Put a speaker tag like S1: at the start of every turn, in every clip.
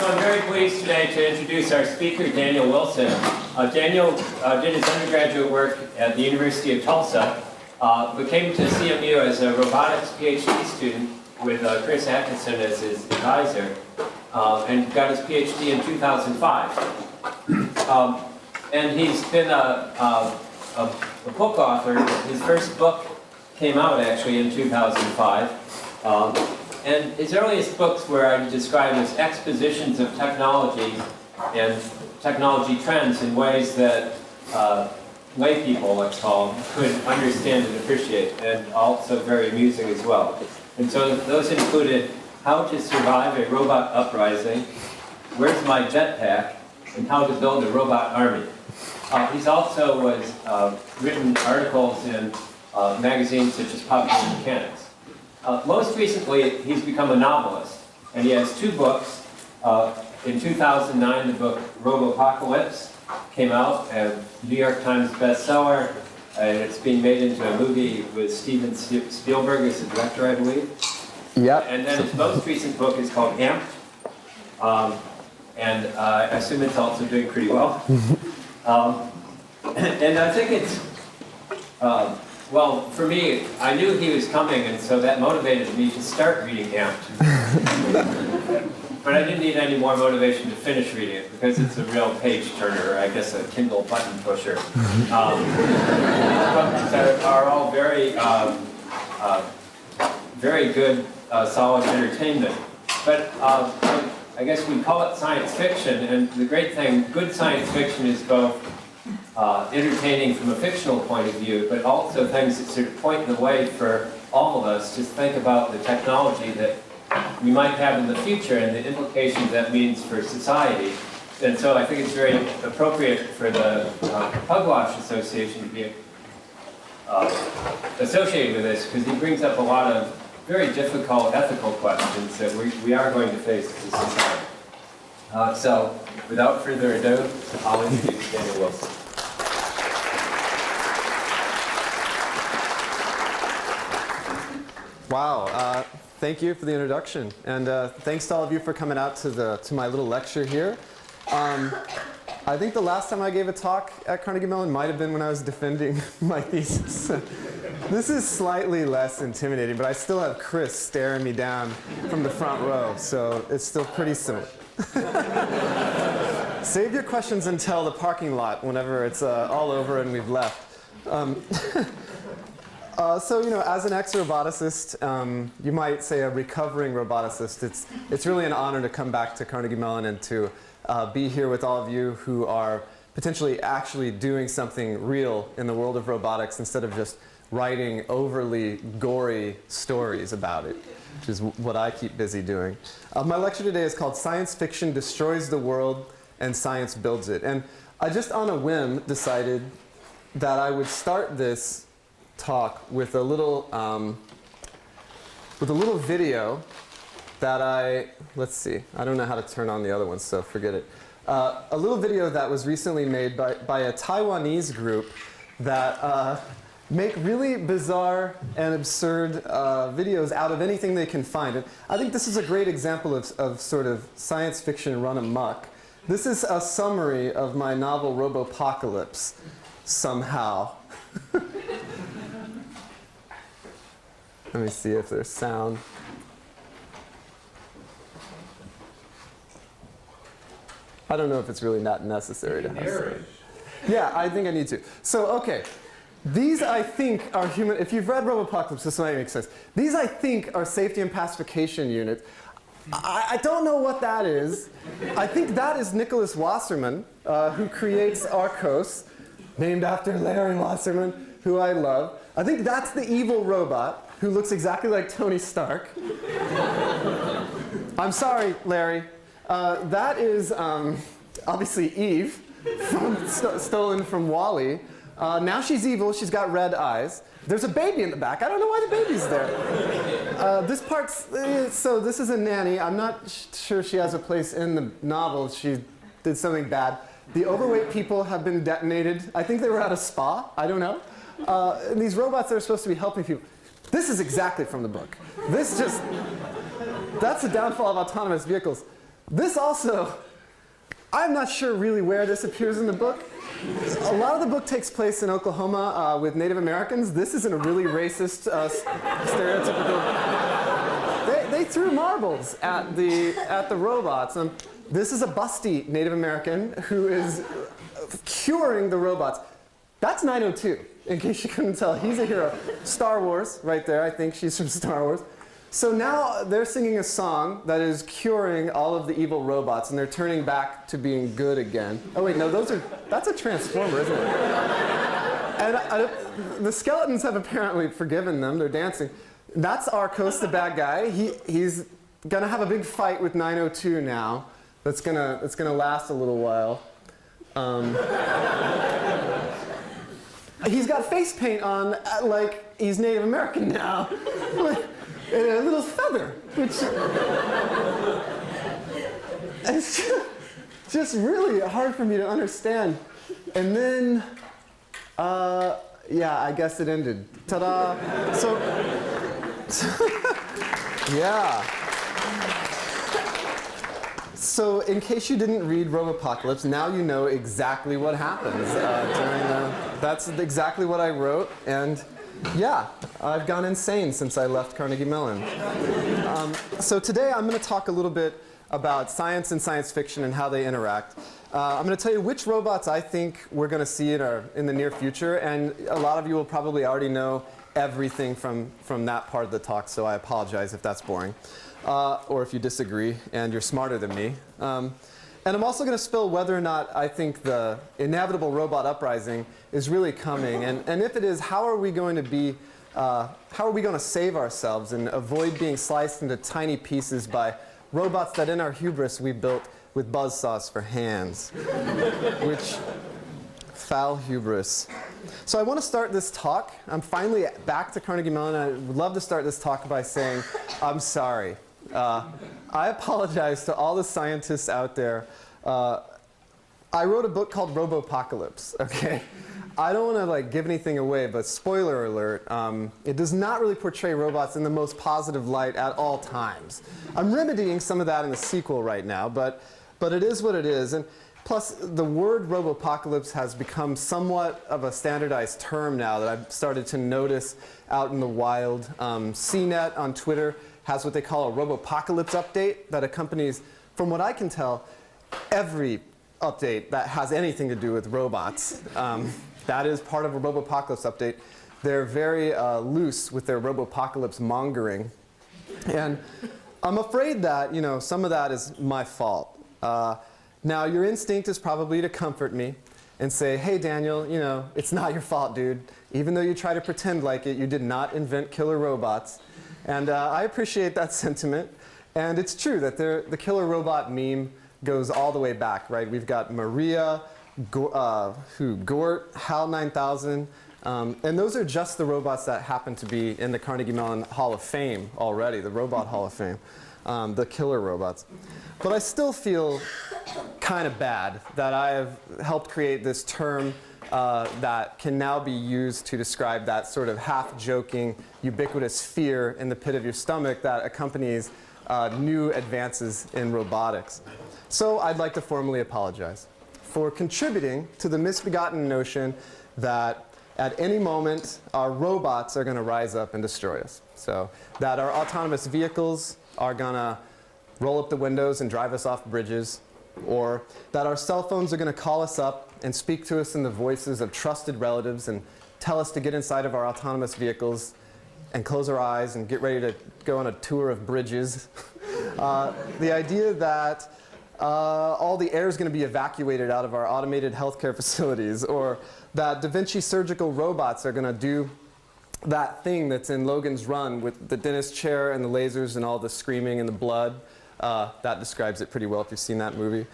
S1: So I'm very pleased today to introduce our speaker, Daniel Wilson. Daniel did his undergraduate work at the University of Tulsa, but came to CMU as a robotics Ph.D. student with Chris Atkinson as his advisor, and got his Ph.D. in 2005. And he's been a book author. His first book came out actually in 2005. And his earliest books were, I would describe as expositions of technology and technology trends in ways that lay people, let's call them, could understand and appreciate, and also very amusing as well. And so those included How to Survive a Robot Uprising, Where's My Jetpack, and How to Build a Robot Army. He's also written articles in magazines such as Popular Mechanics. Most recently, he's become a novelist, and he has two books. In 2009, the book Robopocalypse came out, a New York Times bestseller, and it's being made into a movie with Steven Spielberg as the director, I believe.
S2: Yep.
S1: And then his most recent book is called Amped, and I assume it's also doing pretty well. And I think it's, well, for me, I knew he was coming, and so that motivated me to start reading Amped. But I didn't need any more motivation to finish reading it, because it's a real page-turner, or I guess a Kindle button pusher. Books are all very, very good, solid entertainment. But I guess we call it science fiction, and the great thing, good science fiction is both entertaining from a fictional point of view, but also things that sort of point the way for all of us to think about the technology that we might have in the future and the implications that means for society. And so I think it's very appropriate for the Pugwash Association to be associated with this, because he brings up a lot of very difficult ethical questions that we are going to face as a society. So without further ado, I'll introduce Daniel Wilson.
S2: Wow, thank you for the introduction, and thanks to all of you for coming out to my little lecture here. I think the last time I gave a talk at Carnegie Mellon might have been when I was defending my thesis. This is slightly less intimidating, but I still have Chris staring me down from the front row, so it's still pretty similar. Save your questions until the parking lot, whenever it's all over and we've left. So, you know, as an ex-roboticist, you might say a recovering roboticist, it's really an honor to come back to Carnegie Mellon and to be here with all of you who are potentially actually doing something real in the world of robotics instead of just writing overly gory stories about it, which is what I keep busy doing. My lecture today is called Science Fiction Destroys the World and Science Builds It. And I just on a whim decided that I would start this talk with a little video that let's see, I don't know how to turn on the other ones, so forget it. A little video that was recently made by a Taiwanese group that make really bizarre and absurd videos out of anything they can find. And I think this is a great example of sort of science fiction run amok. This is a summary of my novel Robopocalypse, somehow. Let me see if there's sound. I don't know if it's really not necessary to have sound. Yeah, I think I need to. So, okay. These, I think, are human. If you've read Robopocalypse, this might make sense. These, I think, are safety and pacification units. I don't know what that is. I think that is Nicholas Wasserman, who creates Arcos, named after Larry Wasserman, who I love. I think that's the evil robot, who looks exactly like Tony Stark. I'm sorry, Larry. That is obviously Eve, stolen from Wall-E. Now she's evil, she's got red eyes. There's a baby in the back. I don't know why the baby's there. This part's, so this is a nanny. I'm not sure she has a place in the novel. She did something bad. The overweight people have been detonated. I think they were at a spa, I don't know. And these robots that are supposed to be helping people. This is exactly from the book. That's the downfall of autonomous vehicles. This also, I'm not sure really where this appears in the book. A lot of the book takes place in Oklahoma with Native Americans. This isn't a really racist, stereotypical. They threw marbles at the robots. This is a busty Native American who is curing the robots. That's 902, in case you couldn't tell. He's a hero. Star Wars, right there. I think she's from Star Wars. So now they're singing a song that is curing all of the evil robots, and they're turning back to being good again. Oh wait, no, that's a transformer, isn't it? And the skeletons have apparently forgiven them. They're dancing. That's Arcos, the bad guy. He's gonna have a big fight with 902 now. That's gonna last a little while. He's got face paint on, like he's Native American now. And a little feather, which it's just really hard for me to understand. And then, yeah, I guess it ended. Ta-da! So yeah. So in case you didn't read Robopocalypse, now you know exactly what happens that's exactly what I wrote, and yeah, I've gone insane since I left Carnegie Mellon. So today I'm going to talk a little bit about science and science fiction and how they interact. I'm going to tell you which robots I think we're going to see in the near future, and a lot of you will probably already know everything from that part of the talk, so I apologize if that's boring. Or if you disagree and you're smarter than me. And I'm also going to spill whether or not I think the inevitable robot uprising is really coming. And if it is, how are we going to save ourselves and avoid being sliced into tiny pieces by robots that in our hubris we built with buzzsaws for hands? Which, foul hubris. So I want to start this talk. I'm finally back to Carnegie Mellon. I would love to start this talk by saying, I'm sorry. I apologize to all the scientists out there. I wrote a book called Robopocalypse, okay? I don't want to give anything away, but spoiler alert, it does not really portray robots in the most positive light at all times. I'm remedying some of that in the sequel right now, but it is what it is. And plus, the word Robopocalypse has become somewhat of a standardized term now that I've started to notice out in the wild. CNET on Twitter has what they call a Robopocalypse update that accompanies, from what I can tell, every update that has anything to do with robots. That is part of a Robopocalypse update. They're very loose with their Robopocalypse mongering. And I'm afraid that, some of that is my fault. Now, your instinct is probably to comfort me and say, hey, Daniel, it's not your fault, dude. Even though you try to pretend like it, you did not invent killer robots. And I appreciate that sentiment. And it's true that the killer robot meme goes all the way back, right? We've got Maria, Gort, HAL 9000. And those are just the robots that happen to be in the Carnegie Mellon Hall of Fame already, the Robot Hall of Fame, the killer robots. But I still feel kind of bad that I have helped create this term that can now be used to describe that sort of half-joking, ubiquitous fear in the pit of your stomach that accompanies new advances in robotics. So I'd like to formally apologize for contributing to the misbegotten notion that at any moment our robots are going to rise up and destroy us. So that our autonomous vehicles are going to roll up the windows and drive us off bridges, or that our cell phones are going to call us up and speak to us in the voices of trusted relatives and tell us to get inside of our autonomous vehicles and close our eyes and get ready to go on a tour of bridges. The idea that all the air is going to be evacuated out of our automated healthcare facilities, or that Da Vinci surgical robots are going to do that thing that's in Logan's Run with the dentist chair and the lasers and all the screaming and the blood. That describes it pretty well if you've seen that movie.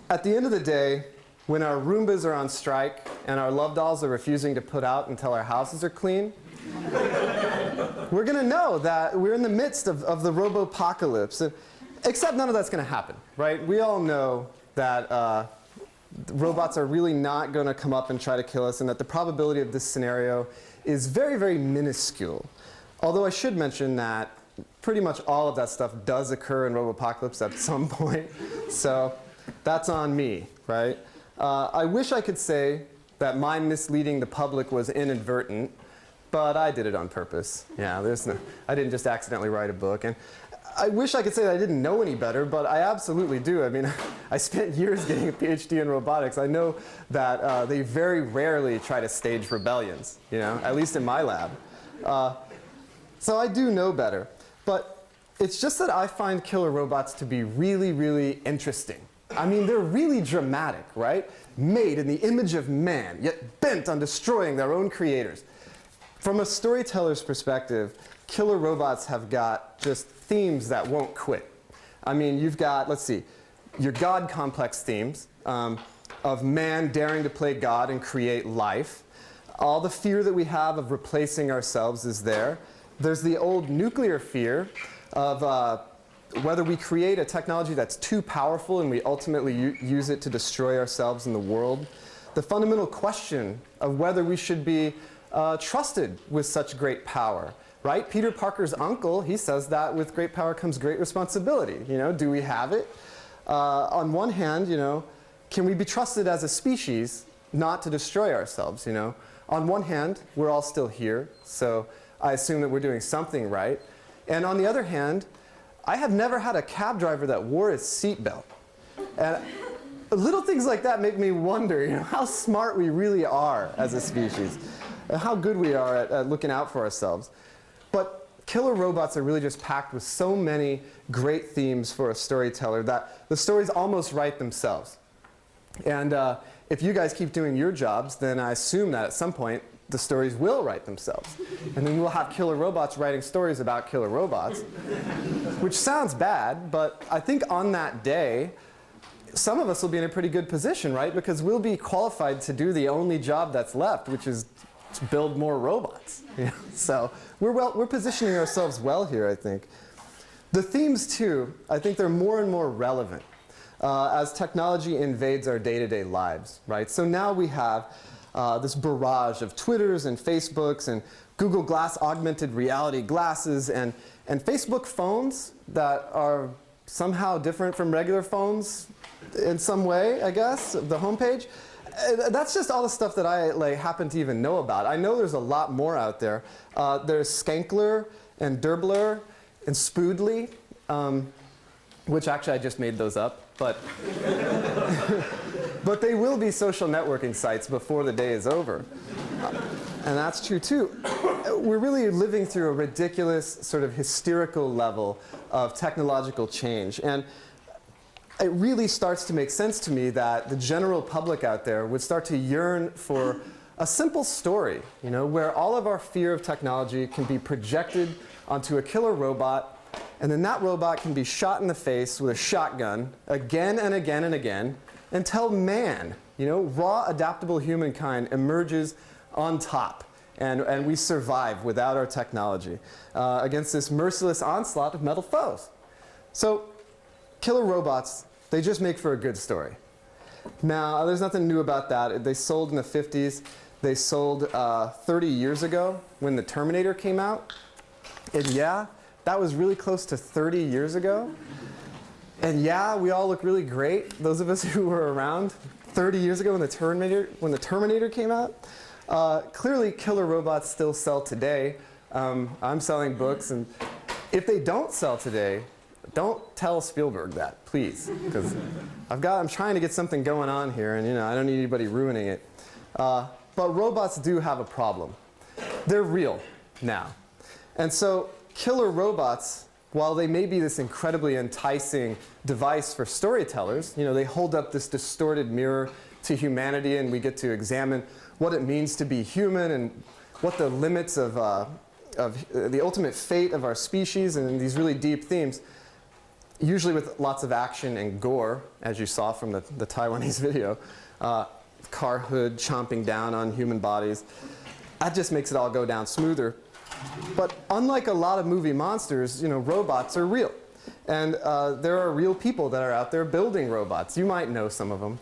S2: At the end of the day, when our Roombas are on strike and our love dolls are refusing to put out until our houses are clean, we're going to know that we're in the midst of the Robopocalypse. Except none of that's going to happen, right? We all know that robots are really not going to come up and try to kill us, and that the probability of this scenario is very, very minuscule. Although I should mention that pretty much all of that stuff does occur in Robopocalypse at some point. So that's on me, right? I wish I could say that my misleading the public was inadvertent, but I did it on purpose. Yeah, I didn't just accidentally write a book. And I wish I could say that I didn't know any better, but I absolutely do. I mean, I spent years getting a Ph.D. in robotics. I know that they very rarely try to stage rebellions, at least in my lab. So I do know better. But it's just that I find killer robots to be really, really interesting. I mean, they're really dramatic, right? Made in the image of man, yet bent on destroying their own creators. From a storyteller's perspective, killer robots have got just themes that won't quit. I mean, you've got, let's see, your God complex themes of man daring to play God and create life. All the fear that we have of replacing ourselves is there. There's the old nuclear fear of whether we create a technology that's too powerful and we ultimately use it to destroy ourselves and the world. The fundamental question of whether we should be trusted with such great power. Right? Peter Parker's uncle, he says that with great power comes great responsibility. Do we have it? On one hand, can we be trusted as a species not to destroy ourselves? On one hand, we're all still here, so I assume that we're doing something right. And on the other hand, I have never had a cab driver that wore his seatbelt. And little things like that make me wonder, how smart we really are as a species, and how good we are at looking out for ourselves. But killer robots are really just packed with so many great themes for a storyteller that the stories almost write themselves. And if you guys keep doing your jobs, then I assume that at some point the stories will write themselves. And then we'll have killer robots writing stories about killer robots, which sounds bad, but I think on that day, some of us will be in a pretty good position, right? Because we'll be qualified to do the only job that's left, which is to build more robots. So we're positioning ourselves well here, I think. The themes, too, I think they're more and more relevant as technology invades our day-to-day lives, right? So now we have this barrage of Twitters and Facebooks and Google Glass augmented reality glasses and Facebook phones that are somehow different from regular phones in some way, I guess, the homepage. That's just all the stuff that I happen to even know about. I know there's a lot more out there. There's Skankler and Derbler and Spoodly, which actually I just made those up, but but they will be social networking sites before the day is over. And that's true too. We're really living through a ridiculous sort of hysterical level of technological change. And it really starts to make sense to me that the general public out there would start to yearn for a simple story, where all of our fear of technology can be projected onto a killer robot, and then that robot can be shot in the face with a shotgun again and again and again until man, raw adaptable humankind emerges on top, and we survive without our technology against this merciless onslaught of metal foes. So killer robots, they just make for a good story. Now, there's nothing new about that. They sold in the 50s. They sold 30 years ago when the Terminator came out. And yeah, that was really close to 30 years ago. And yeah, we all look really great, those of us who were around 30 years ago when the Terminator came out. Clearly, killer robots still sell today. I'm selling books, and if they don't sell today, don't tell Spielberg that, please, because I'm trying to get something going on here, and I don't need anybody ruining it. But robots do have a problem. They're real now. And so killer robots, while they may be this incredibly enticing device for storytellers, they hold up this distorted mirror to humanity, and we get to examine what it means to be human and what the limits of the ultimate fate of our species, and these really deep themes, usually with lots of action and gore, as you saw from the Taiwanese video. Car hood chomping down on human bodies. That just makes it all go down smoother. But unlike a lot of movie monsters, robots are real. And there are real people that are out there building robots. You might know some of them.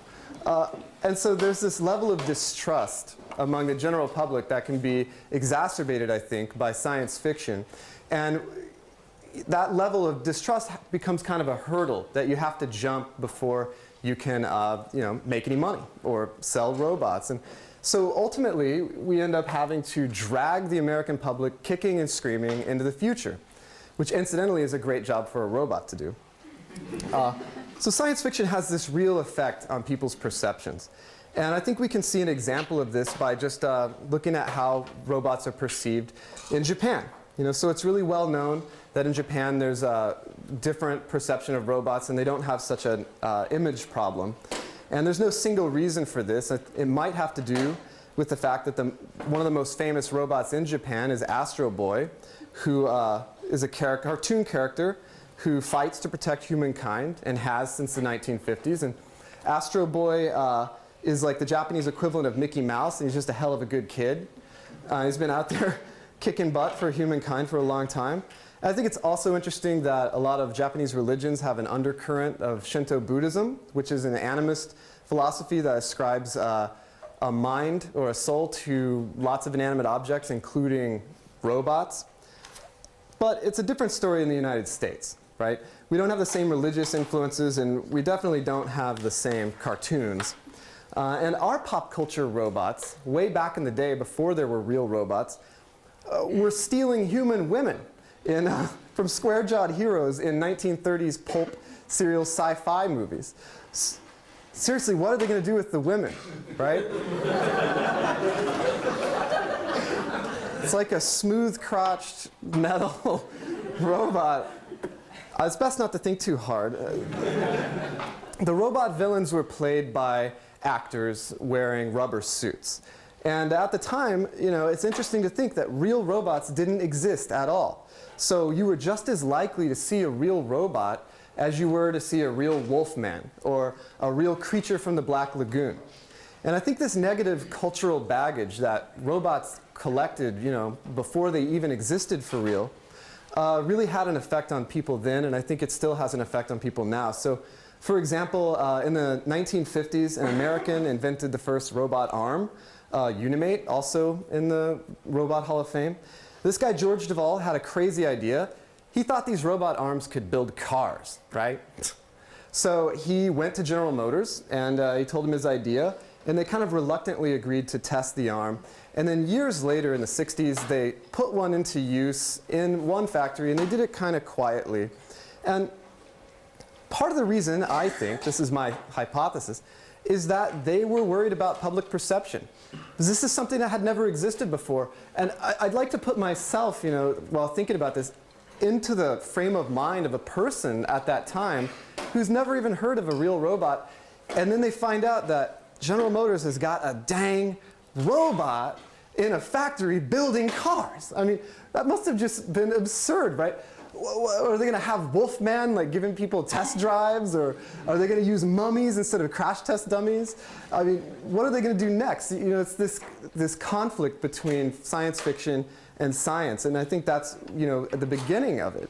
S2: And so there's this level of distrust among the general public that can be exacerbated, I think, by science fiction. And that level of distrust becomes kind of a hurdle that you have to jump before you can make any money or sell robots. And so ultimately, we end up having to drag the American public kicking and screaming into the future, which incidentally is a great job for a robot to do. So science fiction has this real effect on people's perceptions. And I think we can see an example of this by just looking at how robots are perceived in Japan. So it's really well known that in Japan there's a different perception of robots and they don't have such an image problem. And there's no single reason for this. It might have to do with the fact that one of the most famous robots in Japan is Astro Boy, who is a cartoon character who fights to protect humankind and has since the 1950s. And Astro Boy is like the Japanese equivalent of Mickey Mouse, and he's just a hell of a good kid. He's been out there kicking butt for humankind for a long time. I think it's also interesting that a lot of Japanese religions have an undercurrent of Shinto Buddhism, which is an animist philosophy that ascribes a mind or a soul to lots of inanimate objects, including robots. But it's a different story in the United States, right? We don't have the same religious influences, and we definitely don't have the same cartoons. And our pop culture robots, way back in the day before there were real robots, were stealing human women from square-jawed heroes in 1930s pulp serial sci-fi movies. Seriously, what are they going to do with the women, right? It's like a smooth-crotched metal robot. It's best not to think too hard. The robot villains were played by actors wearing rubber suits. And at the time, it's interesting to think that real robots didn't exist at all. So you were just as likely to see a real robot as you were to see a real wolfman or a real creature from the Black Lagoon. And I think this negative cultural baggage that robots collected, before they even existed for real, really had an effect on people then, and I think it still has an effect on people now. So, for example, in the 1950s, an American invented the first robot arm, Unimate, also in the Robot Hall of Fame. This guy, George Duvall, had a crazy idea. He thought these robot arms could build cars, right? So he went to General Motors, and he told them his idea, and they kind of reluctantly agreed to test the arm. And then years later, in the 60s, they put one into use in one factory, and they did it kind of quietly. And part of the reason, I think, this is my hypothesis, is that they were worried about public perception. Because this is something that had never existed before. And I'd like to put myself, while thinking about this, into the frame of mind of a person at that time who's never even heard of a real robot. And then they find out that General Motors has got a dang robot in a factory building cars. I mean, that must have just been absurd, right? Are they going to have Wolfman giving people test drives, or are they going to use mummies instead of crash test dummies? I mean, what are they going to do next? It's this conflict between science fiction and science, and I think that's at the beginning of it.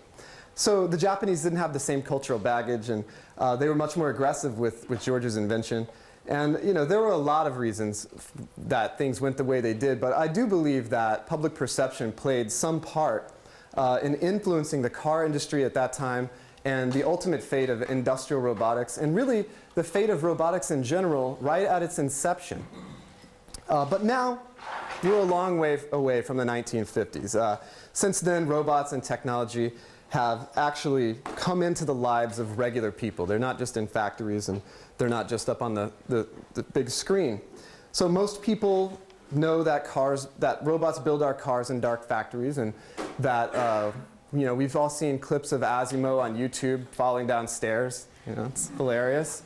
S2: So the Japanese didn't have the same cultural baggage, and they were much more aggressive with George's invention. And there were a lot of reasons that things went the way they did, but I do believe that public perception played some part in influencing the car industry at that time and the ultimate fate of industrial robotics, and really the fate of robotics in general right at its inception. But now, we're a long way away from the 1950s. Since then, robots and technology have actually come into the lives of regular people. They're not just in factories, and they're not just up on the big screen. So most people know that robots build our cars in dark factories, and that we've all seen clips of Asimo on YouTube falling down stairs. It's hilarious.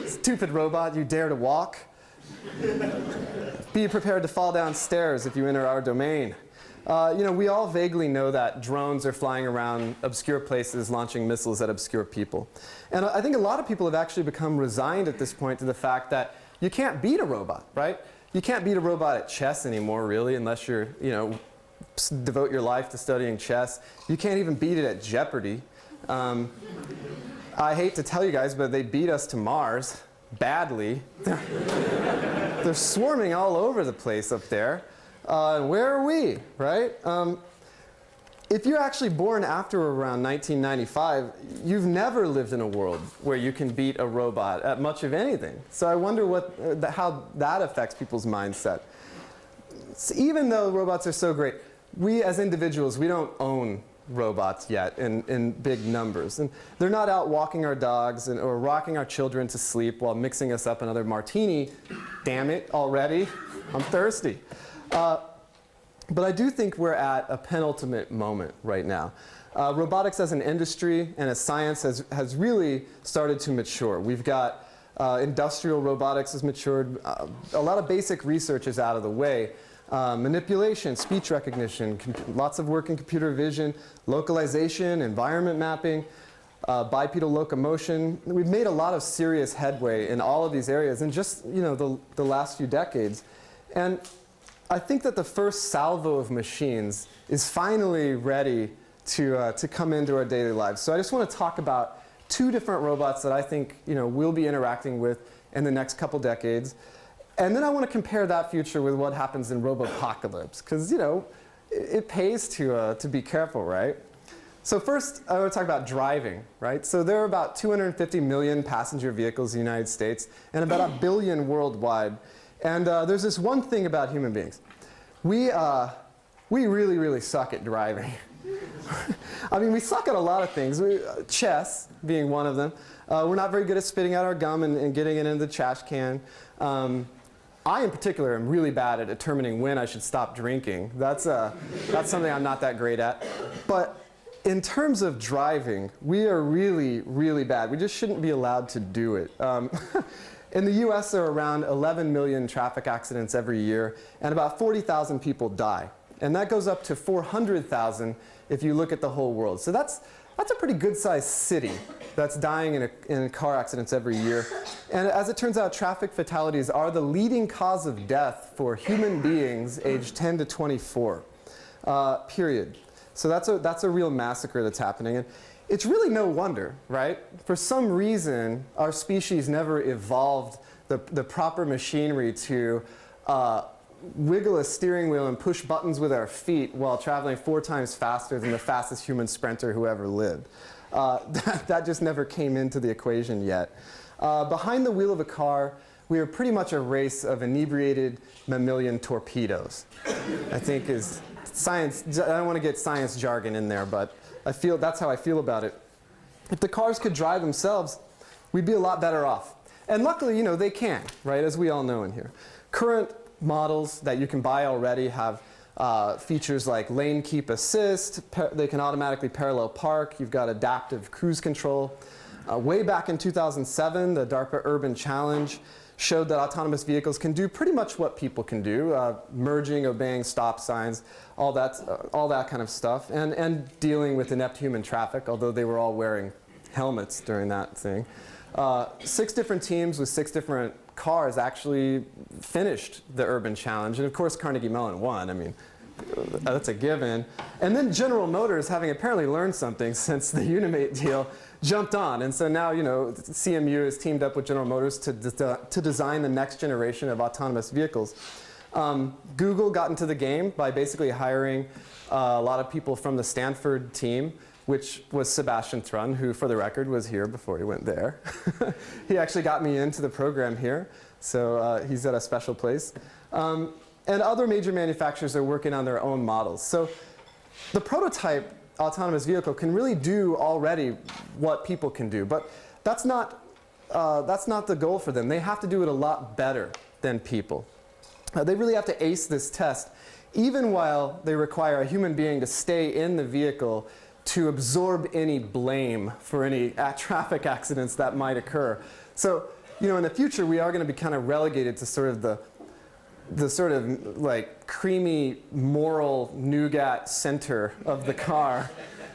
S2: Stupid robot, you dare to walk? Be prepared to fall down stairs if you enter our domain. We all vaguely know that drones are flying around obscure places, launching missiles at obscure people. And I think a lot of people have actually become resigned at this point to the fact that you can't beat a robot, right? You can't beat a robot at chess anymore, really, unless you're, devote your life to studying chess. You can't even beat it at Jeopardy. I hate to tell you guys, but they beat us to Mars badly. They're swarming all over the place up there. Where are we, right? if you're actually born after around 1995, you've never lived in a world where you can beat a robot at much of anything. So I wonder how that affects people's mindset. So even though robots are so great, we as individuals, we don't own robots yet in big numbers. And they're not out walking our dogs or rocking our children to sleep while mixing us up another martini. Damn it, already. I'm thirsty. But I do think we're at a penultimate moment right now. Robotics as an industry and as science has really started to mature. We've got industrial robotics has matured. A lot of basic research is out of the way. Manipulation, speech recognition, lots of work in computer vision, localization, environment mapping, bipedal locomotion. We've made a lot of serious headway in all of these areas in just the last few decades. And I think that the first salvo of machines is finally ready to come into our daily lives. So I just want to talk about two different robots that I think we'll be interacting with in the next couple decades. And then I want to compare that future with what happens in Robopocalypse, because it pays to be careful, right? So first, I want to talk about driving, right? So there are about 250 million passenger vehicles in the United States, and about 1 billion worldwide. And there's this one thing about human beings: we really, really suck at driving. I mean, we suck at a lot of things. Chess being one of them. We're not very good at spitting out our gum and getting it into the trash can. I, in particular, am really bad at determining when I should stop drinking. That's something I'm not that great at. But in terms of driving, we are really, really bad. We just shouldn't be allowed to do it. In the US, there are around 11 million traffic accidents every year, and about 40,000 people die. And that goes up to 400,000 if you look at the whole world. So that's a pretty good-sized city that's dying in car accidents every year. And as it turns out, traffic fatalities are the leading cause of death for human beings aged 10 to 24, period. So that's a real massacre that's happening. And it's really no wonder, right? For some reason, our species never evolved the proper machinery to wiggle a steering wheel and push buttons with our feet while traveling 4 times faster than the fastest human sprinter who ever lived. That just never came into the equation yet. Behind the wheel of a car, we are pretty much a race of inebriated mammalian torpedoes. I think is science. I don't want to get science jargon in there, but that's how I feel about it. If the cars could drive themselves, we'd be a lot better off. And luckily, they can, right? As we all know in here. Current models that you can buy already have features like lane keep assist. They can automatically parallel park. You've got adaptive cruise control. Way back in 2007, the DARPA Urban Challenge showed that autonomous vehicles can do pretty much what people can do, merging, obeying stop signs, all that kind of stuff, and dealing with inept human traffic, although they were all wearing helmets during that thing. 6 different teams with 6 different cars actually finished the Urban Challenge, and of course Carnegie Mellon won. I mean, that's a given. And then General Motors, having apparently learned something since the Unimate deal, jumped on. And so now, CMU has teamed up with General Motors to design the next generation of autonomous vehicles. Google got into the game by basically hiring a lot of people from the Stanford team, which was Sebastian Thrun, who, for the record, was here before he went there. He actually got me into the program here, so he's at a special place. And other major manufacturers are working on their own models. So the prototype autonomous vehicle can really do already what people can do, but that's not the goal for them. They have to do it a lot better than people. They really have to ace this test, even while they require a human being to stay in the vehicle to absorb any blame for any traffic accidents that might occur. So, in the future, we are going to be kind of relegated to sort of the sort of like creamy moral nougat center of the car.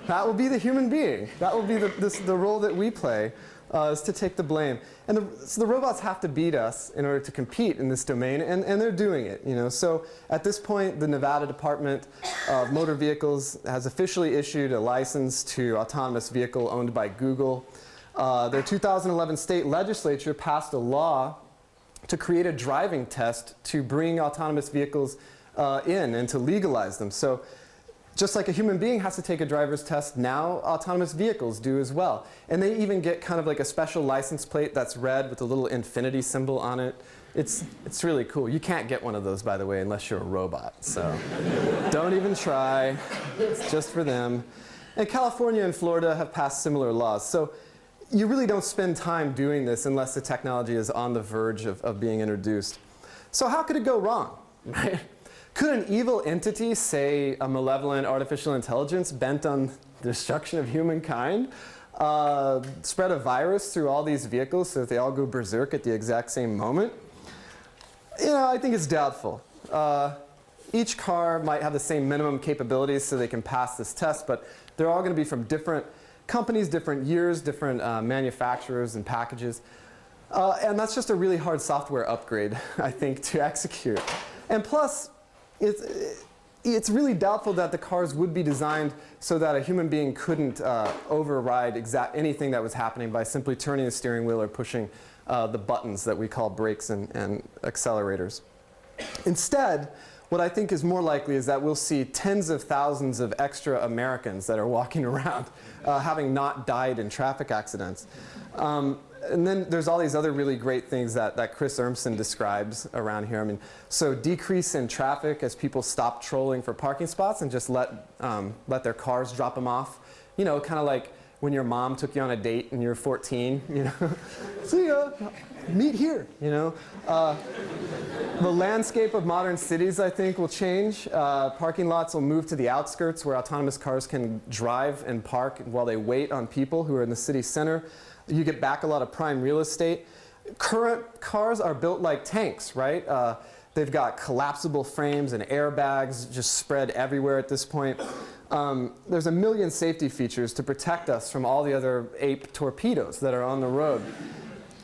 S2: That will be the human being. That will be the role that we play, is to take the blame. And so the robots have to beat us in order to compete in this domain, and they're doing it. So at this point, the Nevada Department of Motor Vehicles has officially issued a license to autonomous vehicle owned by Google. Their 2011 state legislature passed a law to create a driving test to bring autonomous vehicles in and to legalize them. So Just like a human being has to take a driver's test, now autonomous vehicles do as well. And they even get kind of like a special license plate that's red with a little infinity symbol on it. It's really cool. You can't get one of those, by the way, unless you're a robot. So don't even try. It's just for them. And California and Florida have passed similar laws. So you really don't spend time doing this unless the technology is on the verge of being introduced. So how could it go wrong, right? Could an evil entity, say a malevolent artificial intelligence bent on the destruction of humankind, spread a virus through all these vehicles so that they all go berserk at the exact same moment? You know, I think it's doubtful. Each car might have the same minimum capabilities so they can pass this test, but they're all going to be from different companies, different years, different manufacturers and packages. And that's just a really hard software upgrade, I think, to execute. And plus, it's really doubtful that the cars would be designed so that a human being couldn't override anything that was happening by simply turning the steering wheel or pushing the buttons that we call brakes and accelerators. Instead, what I think is more likely is that we'll see tens of thousands of extra Americans that are walking around having not died in traffic accidents. And then there's all these other really great things that Chris Urmson describes around here. I mean, so decrease in traffic as people stop trolling for parking spots and just let their cars drop them off. You know, kind of like when your mom took you on a date and you're 14, you know. See ya, meet here, you know. The landscape of modern cities, I think, will change. Parking lots will move to the outskirts where autonomous cars can drive and park while they wait on people who are in the city center. You get back a lot of prime real estate. Current cars are built like tanks, right? They've got collapsible frames and airbags just spread everywhere at this point. There's a million safety features to protect us from all the other ape torpedoes that are on the road.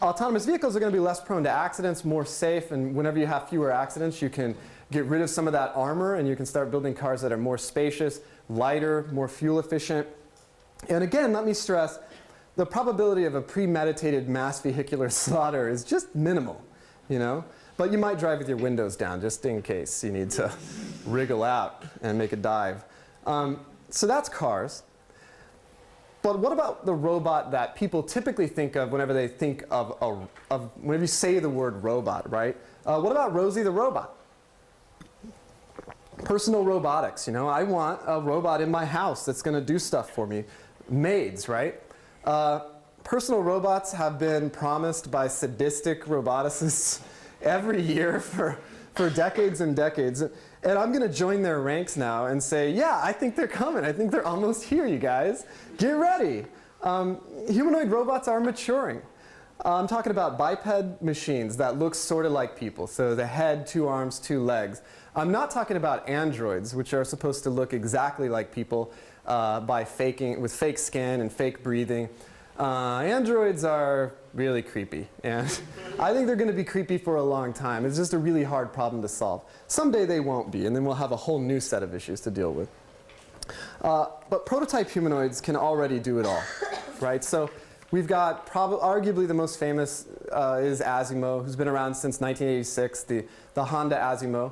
S2: Autonomous vehicles are going to be less prone to accidents, more safe, and whenever you have fewer accidents, you can get rid of some of that armor and you can start building cars that are more spacious, lighter, more fuel efficient. And again, let me stress, the probability of a premeditated mass vehicular slaughter is just minimal, you know? But you might drive with your windows down just in case you need to wriggle out and make a dive. So that's cars. But what about the robot that people typically think of whenever they think of whenever you say the word robot, right? What about Rosie the robot? Personal robotics, you know? I want a robot in my house that's going to do stuff for me. Maids, right? Personal robots have been promised by sadistic roboticists every year for decades and decades. And I'm going to join their ranks now and say, yeah, I think they're coming. I think they're almost here, you guys. Get ready. Humanoid robots are maturing. I'm talking about biped machines that look sort of like people. So the head, 2 arms, 2 legs. I'm not talking about androids, which are supposed to look exactly like people with fake skin and fake breathing. Androids are really creepy, and I think they're going to be creepy for a long time. It's just a really hard problem to solve. Someday they won't be, and then we'll have a whole new set of issues to deal with. But prototype humanoids can already do it all, right? So we've got arguably the most famous is Asimo, who's been around since 1986, the Honda Asimo.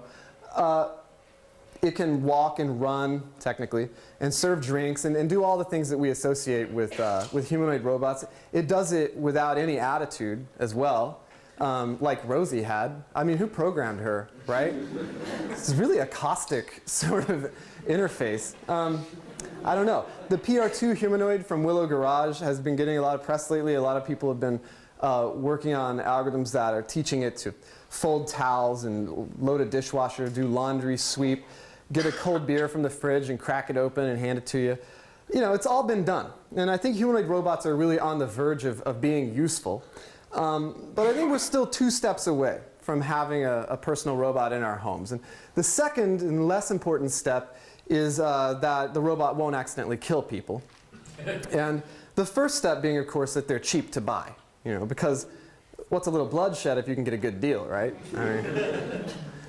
S2: It can walk and run, technically, and serve drinks and do all the things that we associate with humanoid robots. It does it without any attitude as well, like Rosie had. I mean, who programmed her, right? It's really a caustic sort of interface. I don't know. The PR2 humanoid from Willow Garage has been getting a lot of press lately. A lot of people have been working on algorithms that are teaching it to fold towels and load a dishwasher, do laundry, sweep, get a cold beer from the fridge and crack it open and hand it to you. You know, it's all been done. And I think humanoid robots are really on the verge of being useful. But I think we're still 2 steps away from having a personal robot in our homes. And the second and less important step is that the robot won't accidentally kill people. And the first step being, of course, that they're cheap to buy. You know, because what's a little bloodshed if you can get a good deal, right? I mean,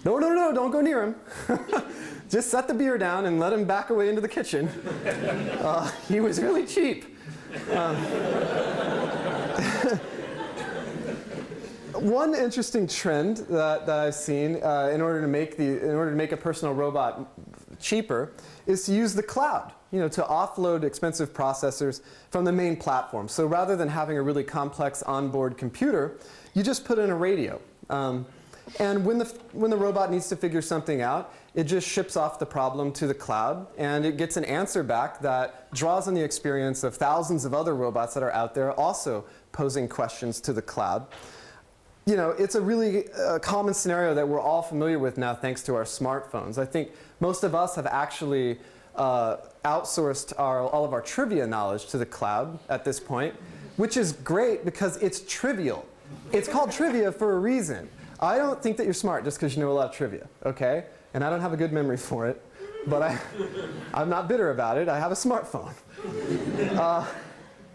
S2: no, don't go near him. Just set the beer down and let him back away into the kitchen. He was really cheap. One interesting trend that I've seen in order to make a personal robot cheaper is to use the cloud, to offload expensive processors from the main platform. So rather than having a really complex onboard computer, you just put in a radio. And when the robot needs to figure something out, it just ships off the problem to the cloud, and it gets an answer back that draws on the experience of thousands of other robots that are out there also posing questions to the cloud. It's a really common scenario that we're all familiar with now thanks to our smartphones. I think most of us have actually outsourced all of our trivia knowledge to the cloud at this point, which is great because it's trivial. It's called trivia for a reason. I don't think that you're smart just because you know a lot of trivia, okay? And I don't have a good memory for it, but I'm not bitter about it. I have a smartphone.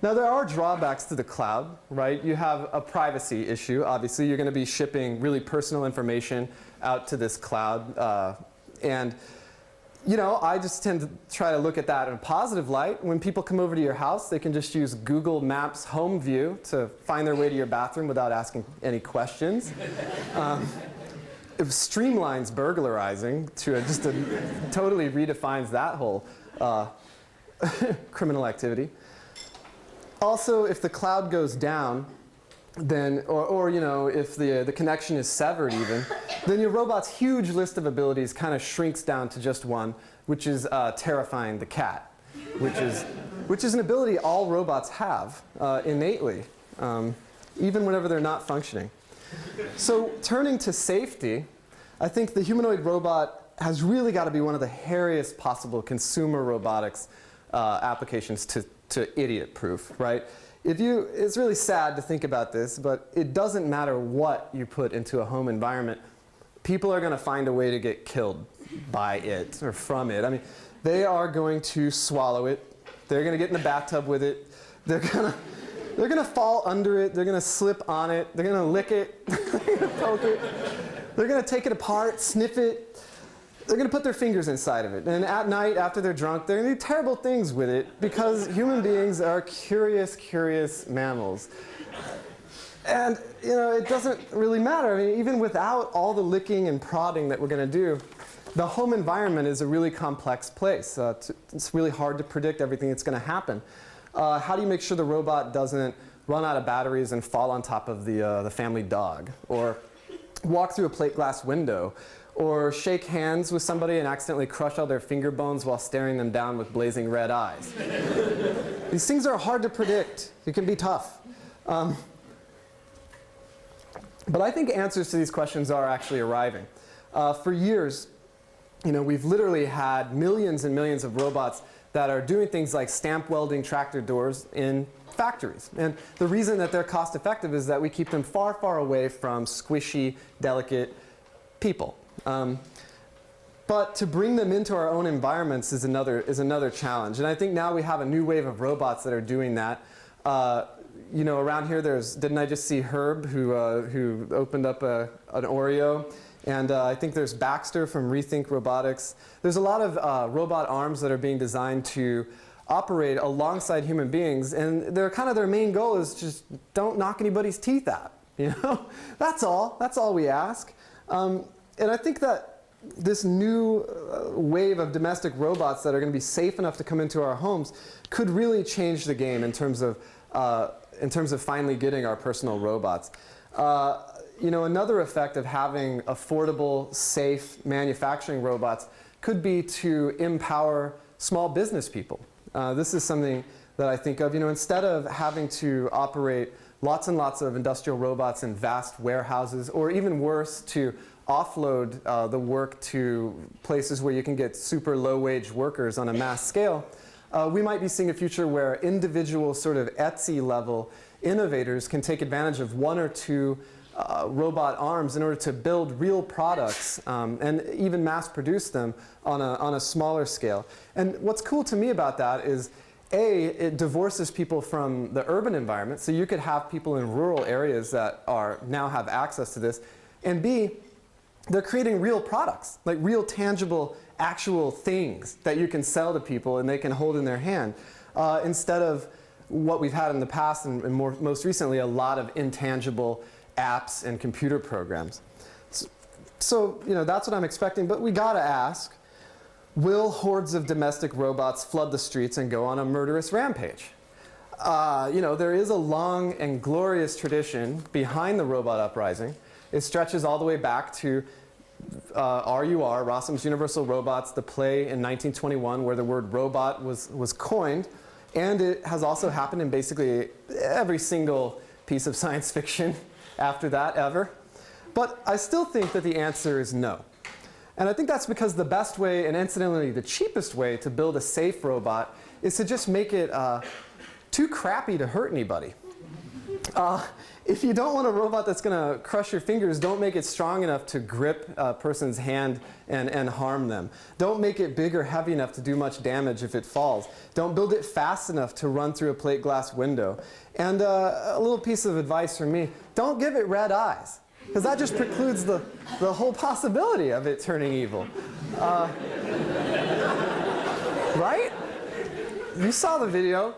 S2: Now, there are drawbacks to the cloud, right? You have a privacy issue. Obviously, you're going to be shipping really personal information out to this cloud. I just tend to try to look at that in a positive light. When people come over to your house, they can just use Google Maps Home View to find their way to your bathroom without asking any questions. It streamlines burglarizing to totally redefines that whole criminal activity. Also, if the cloud goes down, then, if the connection is severed even, then your robot's huge list of abilities kind of shrinks down to just one, which is terrifying the cat, which is an ability all robots have innately, even whenever they're not functioning. So turning to safety, I think the humanoid robot has really got to be one of the hairiest possible consumer robotics applications to idiot-proof, right? It's really sad to think about this, but it doesn't matter what you put into a home environment. People are going to find a way to get killed by it or from it. I mean, they are going to swallow it. They're going to get in the bathtub with it. They're going to fall under it. They're going to slip on it. They're going to lick it. They're going to poke it. They're going to take it apart, sniff it. They're going to put their fingers inside of it. And at night, after they're drunk, they're going to do terrible things with it because human beings are curious mammals. And, it doesn't really matter. I mean, even without all the licking and prodding that we're going to do, the home environment is a really complex place. It's really hard to predict everything that's going to happen. How do you make sure the robot doesn't run out of batteries and fall on top of the family dog? Or walk through a plate glass window? Or shake hands with somebody and accidentally crush all their finger bones while staring them down with blazing red eyes. These things are hard to predict. It can be tough. But I think answers to these questions are actually arriving. For years, we've literally had millions and millions of robots that are doing things like stamp welding tractor doors in factories. And the reason that they're cost effective is that we keep them far, far away from squishy, delicate people. But to bring them into our own environments is another challenge. And I think now we have a new wave of robots that are doing that. Around here, didn't I just see Herb, who opened up an Oreo? And I think there's Baxter from Rethink Robotics. There's a lot of robot arms that are being designed to operate alongside human beings. And their main goal is just don't knock anybody's teeth out. That's all. That's all we ask. And I think that this new wave of domestic robots that are going to be safe enough to come into our homes could really change the game in terms of finally getting our personal robots. Another effect of having affordable, safe manufacturing robots could be to empower small business people. This is something that I think of. Instead of having to operate lots and lots of industrial robots in vast warehouses, or even worse, to offload the work to places where you can get super low-wage workers on a mass scale, we might be seeing a future where individual sort of Etsy-level innovators can take advantage of one or two robot arms in order to build real products and even mass produce them on a smaller scale. And what's cool to me about that is, A, it divorces people from the urban environment, so you could have people in rural areas that now have access to this, and B, they're creating real products, like real tangible, actual things that you can sell to people and they can hold in their hand, instead of what we've had in the past and most recently, a lot of intangible apps and computer programs. So that's what I'm expecting, but we gotta ask, will hordes of domestic robots flood the streets and go on a murderous rampage? There is a long and glorious tradition behind the Robot Uprising. It stretches all the way back to RUR, Rossum's Universal Robots, the play in 1921 where the word robot was coined. And it has also happened in basically every single piece of science fiction after that ever. But I still think that the answer is no. And I think that's because the best way, and incidentally the cheapest way, to build a safe robot is to just make it too crappy to hurt anybody. If you don't want a robot that's going to crush your fingers, don't make it strong enough to grip a person's hand and harm them. Don't make it big or heavy enough to do much damage if it falls. Don't build it fast enough to run through a plate glass window. And a little piece of advice from me, don't give it red eyes, because that just precludes the whole possibility of it turning evil. Right? You saw the video.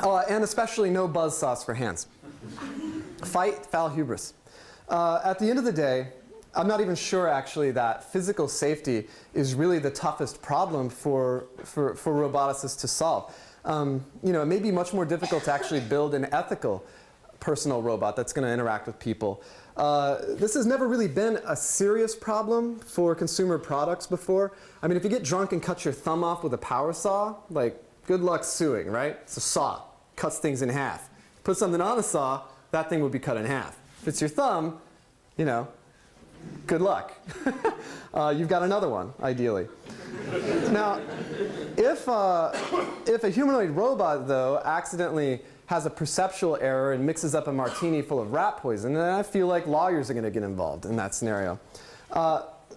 S2: And especially no buzzsaws for hands. Fight foul hubris. At the end of the day, I'm not even sure actually that physical safety is really the toughest problem for roboticists to solve. It may be much more difficult to actually build an ethical personal robot that's going to interact with people. This has never really been a serious problem for consumer products before. I mean, if you get drunk and cut your thumb off with a power saw, like, good luck suing, right? It's a saw, cuts things in half. Put something on a saw, that thing would be cut in half. If it's your thumb, good luck. You've got another one, ideally. Now, if a humanoid robot, though, accidentally has a perceptual error and mixes up a martini full of rat poison, then I feel like lawyers are going to get involved in that scenario.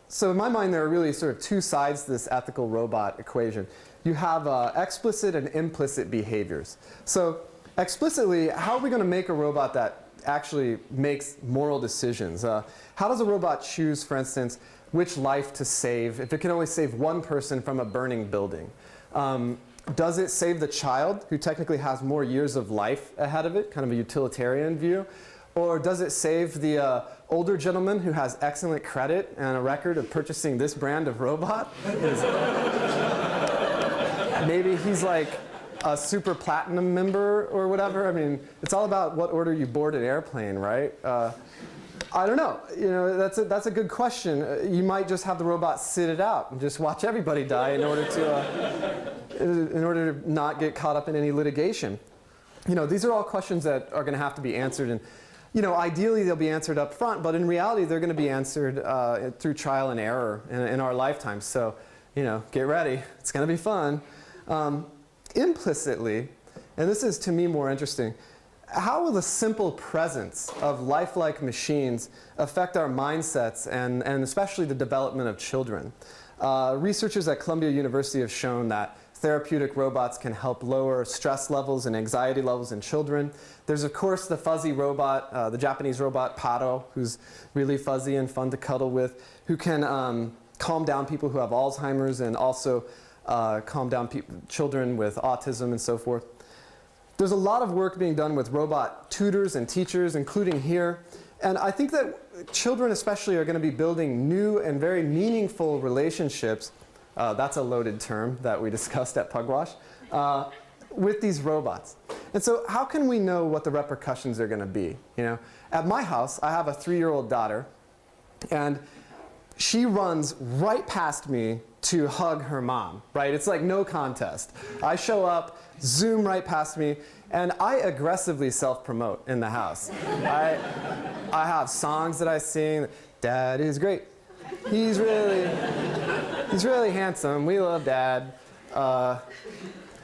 S2: So in my mind, there are really sort of two sides to this ethical robot equation. You have explicit and implicit behaviors. So explicitly, how are we going to make a robot that actually makes moral decisions? How does a robot choose, for instance, which life to save if it can only save one person from a burning building? Does it save the child, who technically has more years of life ahead of it, kind of a utilitarian view? Or does it save the older gentleman who has excellent credit and a record of purchasing this brand of robot? Maybe he's like a super platinum member or whatever. I mean, it's all about what order you board an airplane, right? I don't know. That's a good question. You might just have the robot sit it out and just watch everybody die in order to not get caught up in any litigation. These are all questions that are going to have to be answered, and ideally they'll be answered up front, but in reality they're going to be answered through trial and error in our lifetime. So, get ready. It's going to be fun. Implicitly, and this is to me more interesting, how will the simple presence of lifelike machines affect our mindsets and especially the development of children? Researchers at Columbia University have shown that therapeutic robots can help lower stress levels and anxiety levels in children. There's, of course, the fuzzy robot, the Japanese robot Paro, who's really fuzzy and fun to cuddle with, who can calm down people who have Alzheimer's and also calm down children with autism and so forth. There's a lot of work being done with robot tutors and teachers, including here. And I think that children especially are going to be building new and very meaningful relationships, that's a loaded term that we discussed at Pugwash, with these robots. And so how can we know what the repercussions are going to be? At my house, I have a 3-year-old daughter, and she runs right past me to hug her mom, right? It's like no contest. I show up, zoom right past me, and I aggressively self-promote in the house. I have songs that I sing. Dad is great. He's really handsome. We love Dad. I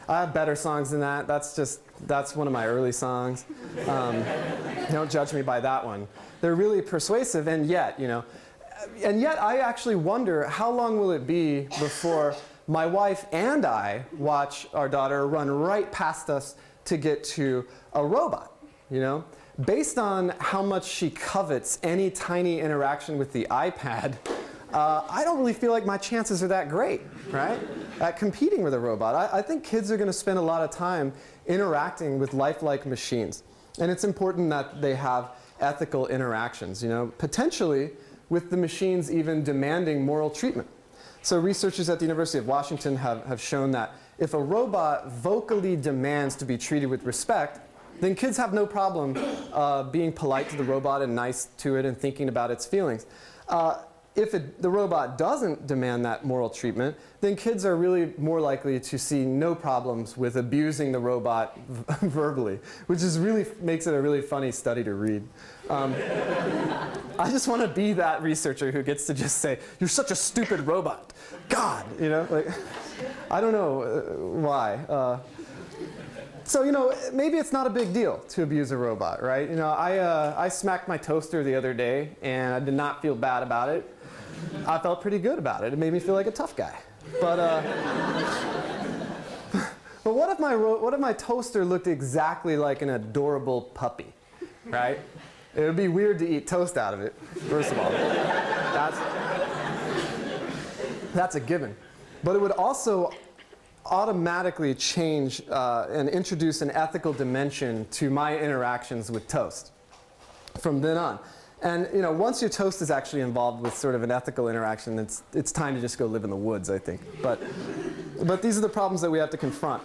S2: have better songs than that. That's one of my early songs. Don't judge me by that one. They're really persuasive, and yet, I actually wonder how long will it be before my wife and I watch our daughter run right past us to get to a robot, Based on how much she covets any tiny interaction with the iPad, I don't really feel like my chances are that great, right? At competing with a robot. I think kids are going to spend a lot of time interacting with lifelike machines. And it's important that they have ethical interactions, potentially with the machines even demanding moral treatment. So researchers at the University of Washington have shown that if a robot vocally demands to be treated with respect, then kids have no problem being polite to the robot and nice to it and thinking about its feelings. If the robot doesn't demand that moral treatment, then kids are really more likely to see no problems with abusing the robot verbally, which is really makes it a really funny study to read. I just want to be that researcher who gets to just say, "You're such a stupid robot, God," you know, like I don't know why. So, you know, maybe it's not a big deal to abuse a robot, right? You know, I smacked my toaster the other day, and I did not feel bad about it. I felt pretty good about it. It made me feel like a tough guy. But what if my toaster looked exactly like an adorable puppy, right? It would be weird to eat toast out of it, first of all. That's a given. But it would also automatically change and introduce an ethical dimension to my interactions with toast from then on. And you know, once your toast is actually involved with sort of an ethical interaction, it's time to just go live in the woods, I think. But these are the problems that we have to confront.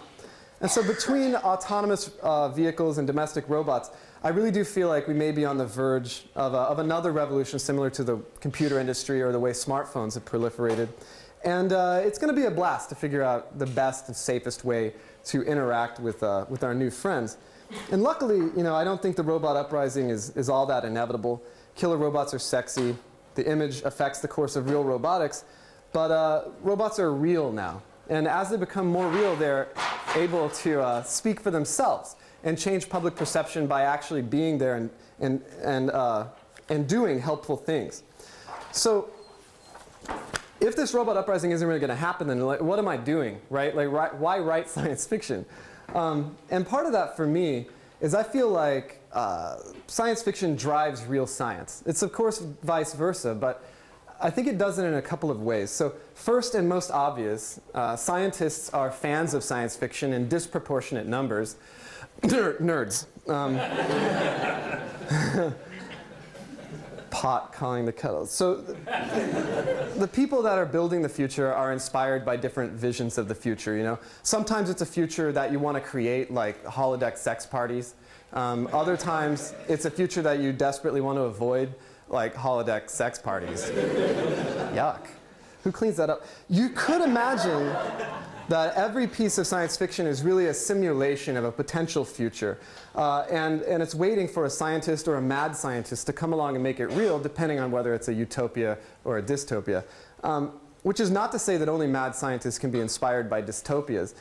S2: And so between autonomous vehicles and domestic robots, I really do feel like we may be on the verge of another revolution similar to the computer industry or the way smartphones have proliferated. And it's going to be a blast to figure out the best and safest way to interact with our new friends. And luckily, you know, I don't think the robot uprising is all that inevitable. Killer robots are sexy. The image affects the course of real robotics. But robots are real now. And as they become more real, they're able to speak for themselves and change public perception by actually being there and doing helpful things. So if this robot uprising isn't really going to happen, then like, what am I doing, right? Like, why write science fiction? And part of that for me is I feel like science fiction drives real science. It's of course vice versa, but I think it does it in a couple of ways. So first and most obvious, scientists are fans of science fiction in disproportionate numbers. Nerds. Pot calling the kettle. So the people that are building the future are inspired by different visions of the future, you know. Sometimes it's a future that you want to create, like holodeck sex parties. Other times it's a future that you desperately want to avoid, like holodeck sex parties. Yuck. Who cleans that up? You could imagine that every piece of science fiction is really a simulation of a potential future. And it's waiting for a scientist or a mad scientist to come along and make it real, depending on whether it's a utopia or a dystopia. Which is not to say that only mad scientists can be inspired by dystopias.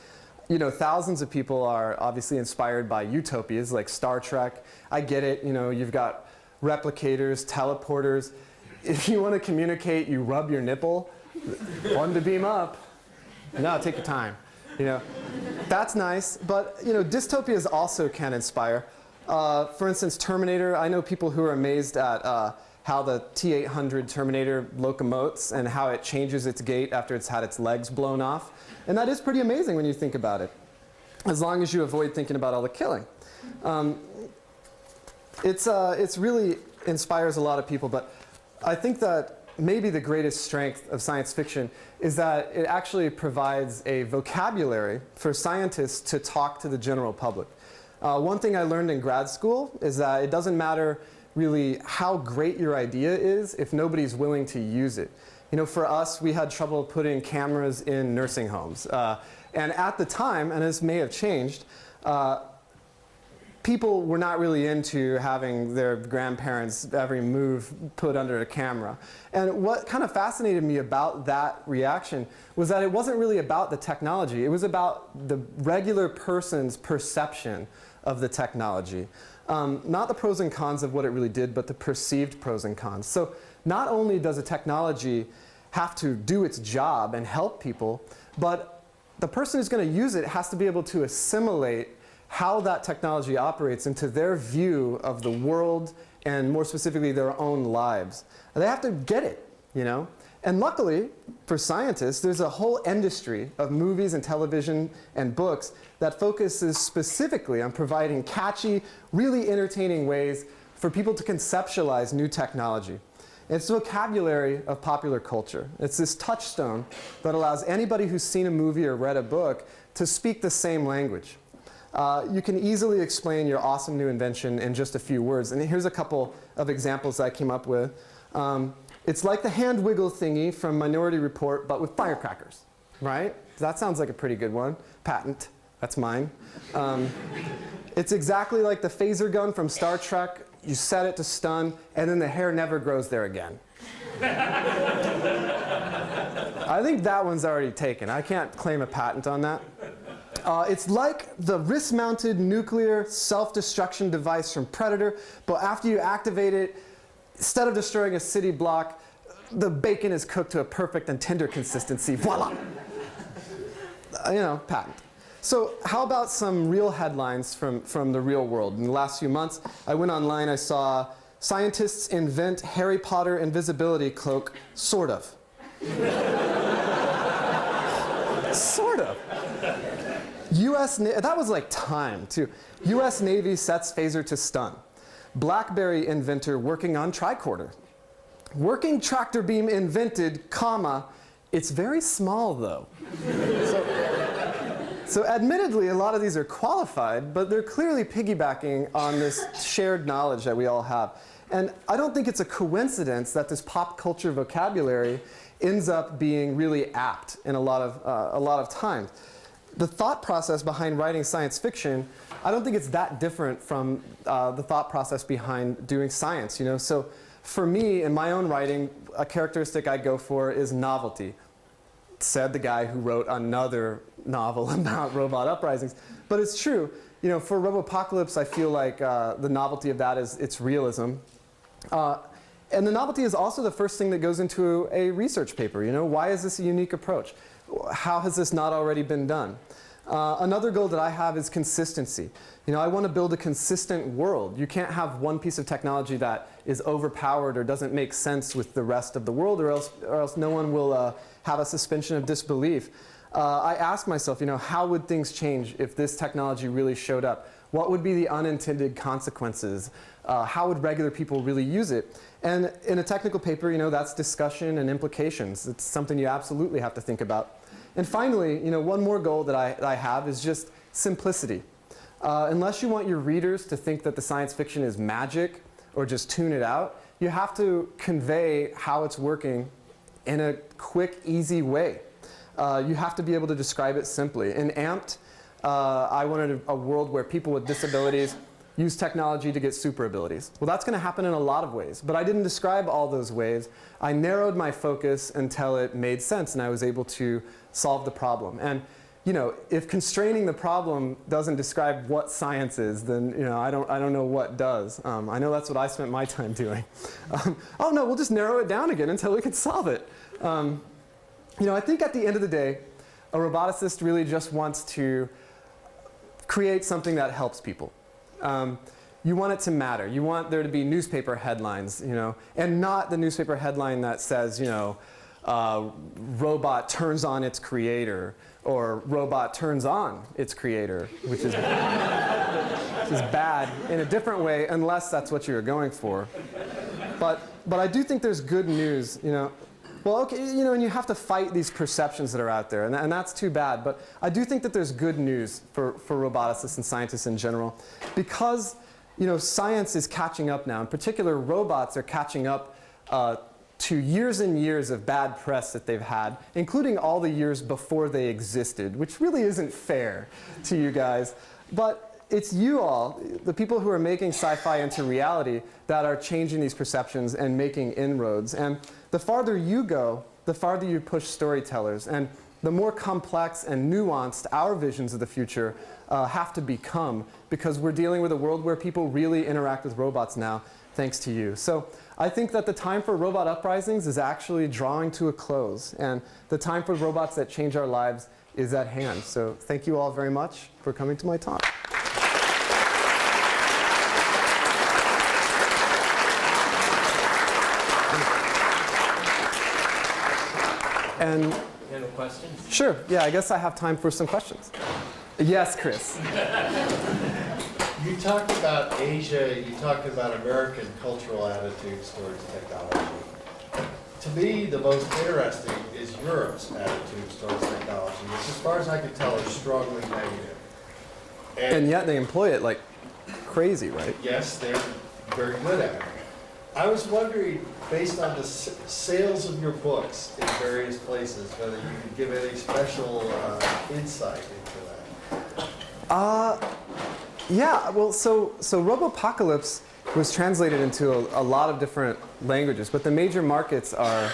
S2: You know, thousands of people are obviously inspired by utopias like Star Trek. I get it, you know, you've got replicators, teleporters. If you want to communicate, you rub your nipple. One to beam up. No, take your time. You know, that's nice, but you know, dystopias also can inspire. For instance, Terminator. I know people who are amazed at how the T-800 Terminator locomotes and how it changes its gait after it's had its legs blown off. And that is pretty amazing when you think about it, as long as you avoid thinking about all the killing. It's really inspires a lot of people, but I think that maybe the greatest strength of science fiction is that it actually provides a vocabulary for scientists to talk to the general public. One thing I learned in grad school is that it doesn't matter really how great your idea is if nobody's willing to use it. You know, for us, we had trouble putting cameras in nursing homes. And at the time, and this may have changed, people were not really into having their grandparents' every move put under a camera. And what kind of fascinated me about that reaction was that it wasn't really about the technology. It was about the regular person's perception of the technology. Not the pros and cons of what it really did, but the perceived pros and cons. So not only does a technology have to do its job and help people, but the person who's going to use it has to be able to assimilate how that technology operates into their view of the world and more specifically their own lives. And they have to get it, you know? And luckily for scientists, there's a whole industry of movies and television and books that focuses specifically on providing catchy, really entertaining ways for people to conceptualize new technology. It's the vocabulary of popular culture. It's this touchstone that allows anybody who's seen a movie or read a book to speak the same language. You can easily explain your awesome new invention in just a few words. And here's a couple of examples I came up with. It's like the hand wiggle thingy from Minority Report, but with firecrackers, right? That sounds like a pretty good one. Patent, that's mine. It's exactly like the phaser gun from Star Trek. You set it to stun, and then the hair never grows there again. I think that one's already taken. I can't claim a patent on that. It's like the wrist-mounted nuclear self-destruction device from Predator, but after you activate it, instead of destroying a city block, the bacon is cooked to a perfect and tender consistency. Voila! Patent. So how about some real headlines from the real world? In the last few months, I went online, I saw scientists invent Harry Potter invisibility cloak, sort of. Sort of. That was like time, too. US Navy sets phaser to stun. BlackBerry inventor working on tricorder. Working tractor beam invented, comma, it's very small though. So admittedly, a lot of these are qualified, but they're clearly piggybacking on this shared knowledge that we all have. And I don't think it's a coincidence that this pop culture vocabulary ends up being really apt in a lot of times. The thought process behind writing science fiction, I don't think it's that different from the thought process behind doing science. So for me, in my own writing, a characteristic I go for is novelty. Said the guy who wrote another novel about robot uprisings. But it's true. For Robopocalypse, I feel like the novelty of that is its realism. And the novelty is also the first thing that goes into a research paper. Why is this a unique approach? How has this not already been done? Another goal that I have is consistency. I want to build a consistent world. You can't have one piece of technology that is overpowered or doesn't make sense with the rest of the world, or else no one will have a suspension of disbelief. I ask myself, how would things change if this technology really showed up? What would be the unintended consequences? How would regular people really use it? And in a technical paper, that's discussion and implications. It's something you absolutely have to think about. And finally, one more goal that I have is just simplicity. Unless you want your readers to think that the science fiction is magic or just tune it out, you have to convey how it's working in a quick, easy way. You have to be able to describe it simply. In Amped, I wanted a world where people with disabilities use technology to get super abilities. Well, that's going to happen in a lot of ways, but I didn't describe all those ways. I narrowed my focus until it made sense and I was able to solve the problem. And if constraining the problem doesn't describe what science is, then I don't know what does. I know that's what I spent my time doing. Oh no, we'll just narrow it down again until we can solve it. I think at the end of the day, a roboticist really just wants to create something that helps people. You want it to matter. You want there to be newspaper headlines, and not the newspaper headline that says, robot turns on its creator, or robot turns on its creator, which is bad in a different way, unless that's what you're going for. But I do think there's good news, Well, okay, and you have to fight these perceptions that are out there, and that's too bad. But I do think that there's good news for roboticists and scientists in general, because science is catching up now. In particular, robots are catching up to years and years of bad press that they've had, including all the years before they existed, which really isn't fair to you guys. But it's you all, the people who are making sci-fi into reality, that are changing these perceptions and making inroads. And the farther you go, the farther you push storytellers. And the more complex and nuanced our visions of the future have to become, because we're dealing with a world where people really interact with robots now, thanks to you. So I think that the time for robot uprisings is actually drawing to a close. And the time for robots that change our lives is at hand. So thank you all very much for coming to my talk. And
S1: Any questions?
S2: Sure. Yeah, I guess I have time for some questions. Yes, Chris.
S3: You talked about Asia, you talked about American cultural attitudes towards technology. to me, the most interesting is Europe's attitude towards technology, which, as far as I can tell, is strongly negative.
S2: And yet they employ it like crazy, right?
S3: Yes, they're very good at it. I was wondering, based on the sales of your books in various places, whether you could give any special insight into that.
S2: Yeah, well, so Robopocalypse was translated into a lot of different languages, but the major markets are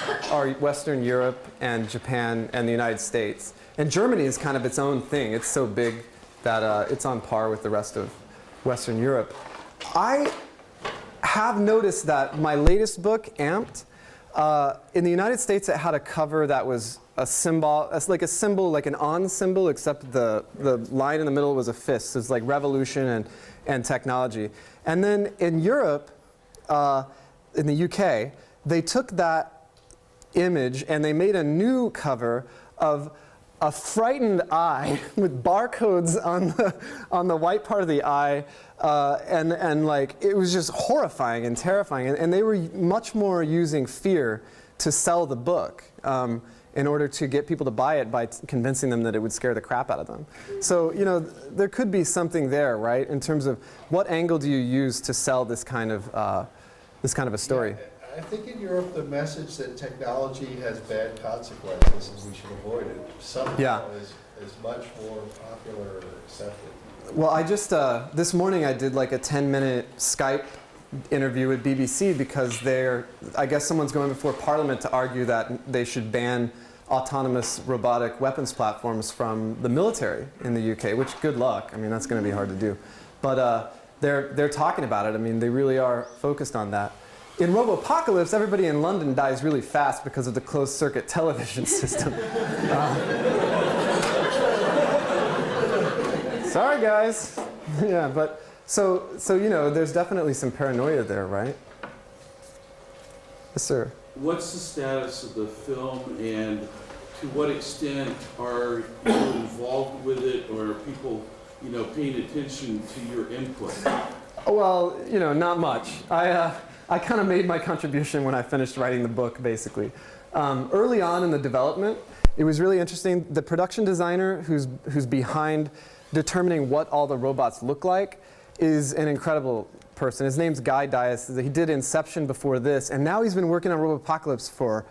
S2: Western Europe and Japan and the United States. And Germany is kind of its own thing. It's so big that it's on par with the rest of Western Europe. I have noticed that my latest book, Amped, in the United States it had a cover that was a symbol, like an on symbol, except the line in the middle was a fist. So it's like revolution and technology. And then in Europe, in the UK, they took that image and they made a new cover of a frightened eye with barcodes on the white part of the eye, and like it was just horrifying and terrifying. And they were much more using fear to sell the book in order to get people to buy it by convincing them that it would scare the crap out of them. So there could be something there, right? In terms of what angle do you use to sell this kind of a story?
S3: Yeah. I think in Europe, the message that technology has bad consequences and we should avoid it somehow is much more popular or accepted.
S2: Well, I just, this morning I did like a 10-minute Skype interview with BBC because I guess someone's going before Parliament to argue that they should ban autonomous robotic weapons platforms from the military in the UK, which good luck. I mean, that's going to be hard to do. But they're talking about it. I mean, they really are focused on that. In Robopocalypse, everybody in London dies really fast because of the closed-circuit television system. Sorry, guys. Yeah, but so there's definitely some paranoia there, right? Yes, sir.
S4: What's the status of the film, and to what extent are you involved with it, or are people, paying attention to your input?
S2: Well, not much. I kind of made my contribution when I finished writing the book, basically. Early on in the development, it was really interesting. The production designer who's behind determining what all the robots look like is an incredible person. His name's Guy Dias. He did Inception before this, and now he's been working on Robopocalypse for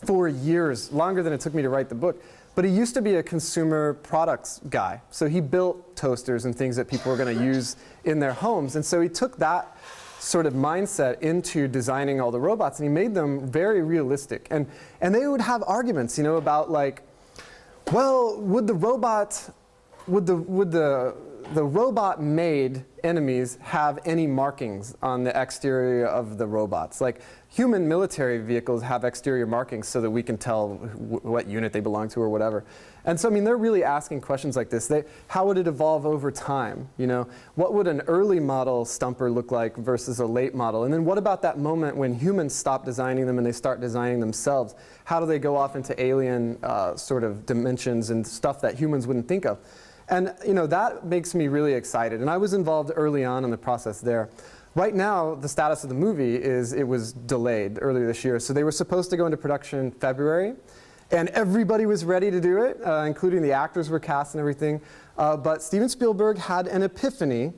S2: 4 years, longer than it took me to write the book. But he used to be a consumer products guy. So he built toasters and things that people were going to use in their homes. And so he took that sort of mindset into designing all the robots, and he made them very realistic. And they would have arguments, about like, well, would the robot-made enemies have any markings on the exterior of the robots? Like, human military vehicles have exterior markings so that we can tell what unit they belong to or whatever. And so, I mean, they're really asking questions like this. How would it evolve over time? What would an early model stumper look like versus a late model? And then what about that moment when humans stop designing them and they start designing themselves? How do they go off into alien sort of dimensions and stuff that humans wouldn't think of? And that makes me really excited. And I was involved early on in the process there. Right now, the status of the movie is it was delayed earlier this year. So they were supposed to go into production in February. And everybody was ready to do it, including the actors were cast and everything. But Steven Spielberg had an epiphany.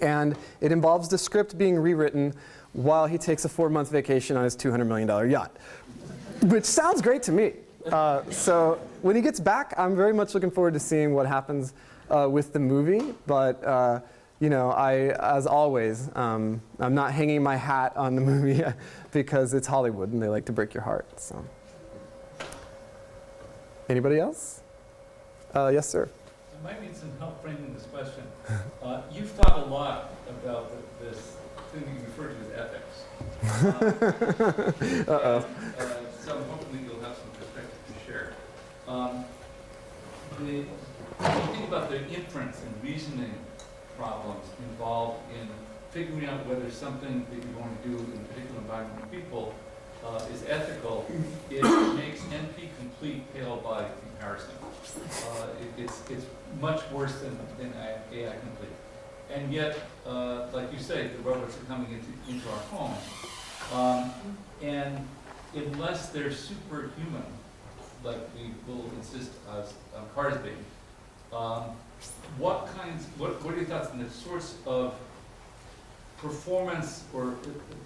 S2: And it involves the script being rewritten while he takes a 4-month vacation on his $200 million yacht. Which sounds great to me. So when he gets back, I'm very much looking forward to seeing what happens with the movie. But as always, I'm not hanging my hat on the movie because it's Hollywood and they like to break your heart. So, anybody else? Yes, sir.
S5: I might need some help framing this question. You've talked a lot about this thing you refer to as ethics.
S2: Uh-oh.
S5: So I'm hoping you'll have some perspective to share. When you think about the inference and reasoning problems involved in figuring out whether something that you're going to do in a particular environment with people is ethical, it makes NP complete pale by comparison. It's much worse than AI complete. And yet, like you say, the robots are coming into our homes. And unless they're superhuman, like we will insist as cars being, what are your thoughts on the sorts of performance or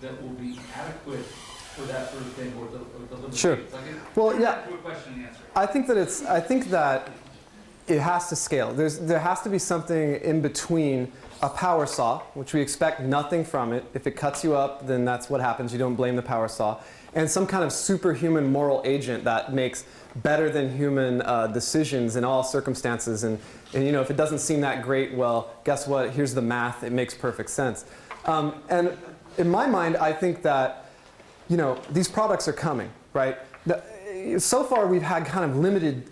S5: that will be adequate for that sort of thing, or the limitations?
S2: Sure. Well, yeah.
S5: To a question and answer.
S2: I think that it has to scale. There has to be something in between a power saw, which we expect nothing from it. If it cuts you up, then that's what happens. You don't blame the power saw. And some kind of superhuman moral agent that makes better than human decisions in all circumstances. And you know, if it doesn't seem that great, well, guess what? Here's the math. It makes perfect sense. And in my mind, I think that, you know, these products are coming, right? So far, we've had kind of limited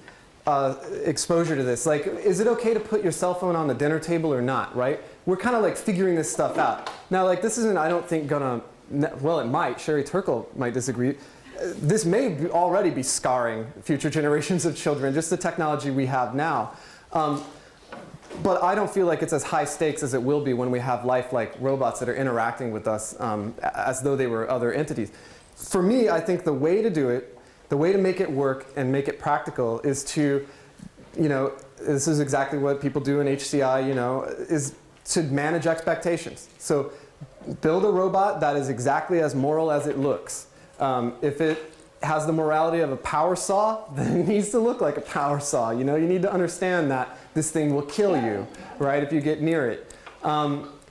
S2: exposure to this. Like, is it okay to put your cell phone on the dinner table or not, right? We're kind of like figuring this stuff out. Now, like, this isn't, I don't think, gonna, well, it might. Sherry Turkle might disagree. This may already be scarring future generations of children, just the technology we have now. But I don't feel like it's as high stakes as it will be when we have lifelike robots that are interacting with us as though they were other entities. For me, I think the way to do it, the way to make it work and make it practical is to, you know, this is exactly what people do in HCI, you know, is to manage expectations. So build a robot that is exactly as moral as it looks. If it has the morality of a power saw, then it needs to look like a power saw. You know, you need to understand that this thing will kill you, right, if you get near it.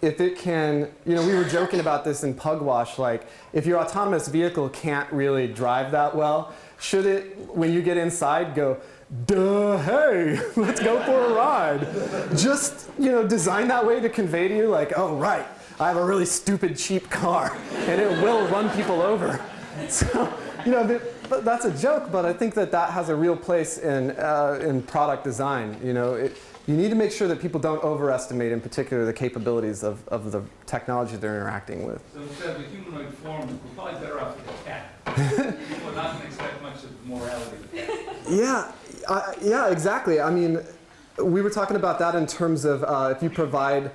S2: If it can, you know, we were joking about this in Pugwash, like, if your autonomous vehicle can't really drive that well, should it, when you get inside, go, duh, hey, let's go for a ride? Just, you know, design that way to convey to you, like, oh, right, I have a really stupid, cheap car, and it will run people over. So, you know, that's a joke, but I think that that has a real place in product design. You know, you need to make sure that people don't overestimate, in particular, the capabilities of the technology they're interacting with.
S5: So instead of a humanoid form, we're probably better off with a cat. People are not going to expect much of morality with cats.
S2: Yeah, exactly. I mean, we were talking about that in terms of if you provide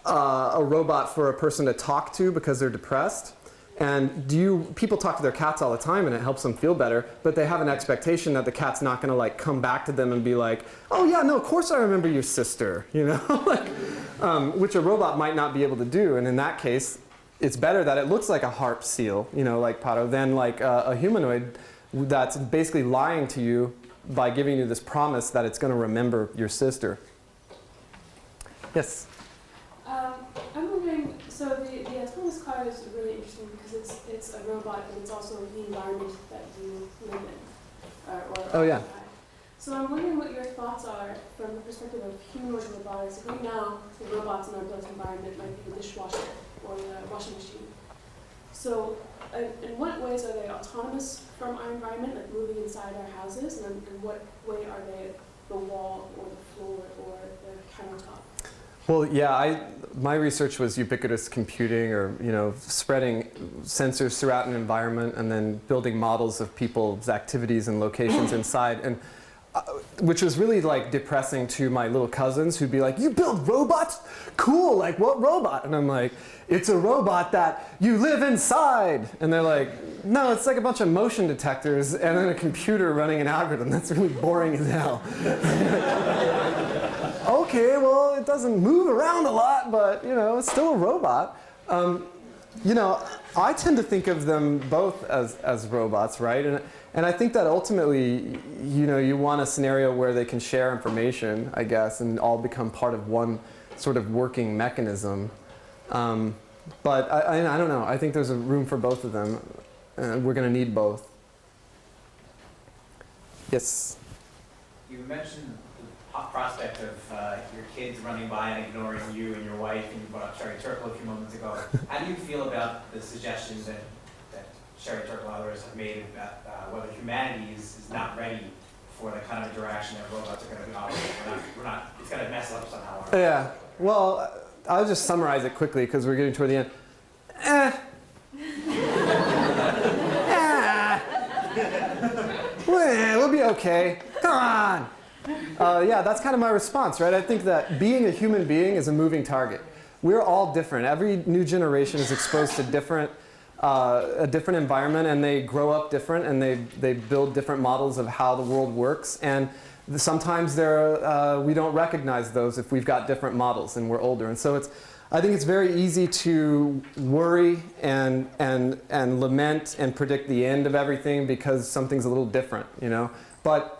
S2: a robot for a person to talk to because they're depressed. And people talk to their cats all the time and it helps them feel better, but they have an expectation that the cat's not gonna like come back to them and be like, oh yeah, no, of course I remember your sister, you know? Like, which a robot might not be able to do. And in that case, it's better that it looks like a harp seal, you know, like Pato, than like a humanoid that's basically lying to you by giving you this promise that it's gonna remember your sister. Yes?
S6: I'm wondering, so the autonomous car is really interesting because it's a robot, but it's also the environment that you live in.
S2: Oh, yeah.
S6: So I'm wondering what your thoughts are from the perspective of humanoid robotics. Right now, the robots in our built environment might be the dishwasher or the washing machine. So in what ways are they autonomous from our environment, like moving inside our houses, and in what way are they the wall or the floor or the countertop?
S2: Well, yeah, my research was ubiquitous computing, or, you know, spreading sensors throughout an environment and then building models of people's activities and locations inside, and which was really like depressing to my little cousins who'd be like, you build robots? Cool, like what robot? And I'm like, it's a robot that you live inside. And they're like, no, it's like a bunch of motion detectors and then a computer running an algorithm. That's really boring as hell. Okay, well, it doesn't move around a lot, but, you know, it's still a robot. You know, I tend to think of them both as robots, right? And I think that ultimately, you know, you want a scenario where they can share information, I guess, and all become part of one sort of working mechanism. But I don't know. I think there's a room for both of them. We're going to need both. Yes?
S7: You mentioned the prospect of your kids running by and ignoring you and your wife, and you brought up Sherry Turkle a few moments ago. How do you feel about the suggestions that Sherry Turkle and others have made about whether humanity is not ready for the kind of interaction that robots are going to be offering? It's going to mess up somehow.
S2: Yeah, well, I'll just summarize it quickly because we're getting toward the end. We'll be okay. Come on. Yeah, that's kind of my response, right? I think that being a human being is a moving target. We're all different. Every new generation is exposed to different a different environment, and they grow up different, and they build different models of how the world works. And sometimes we don't recognize those if we've got different models and we're older. And so I think it's very easy to worry and lament and predict the end of everything because something's a little different, you know. But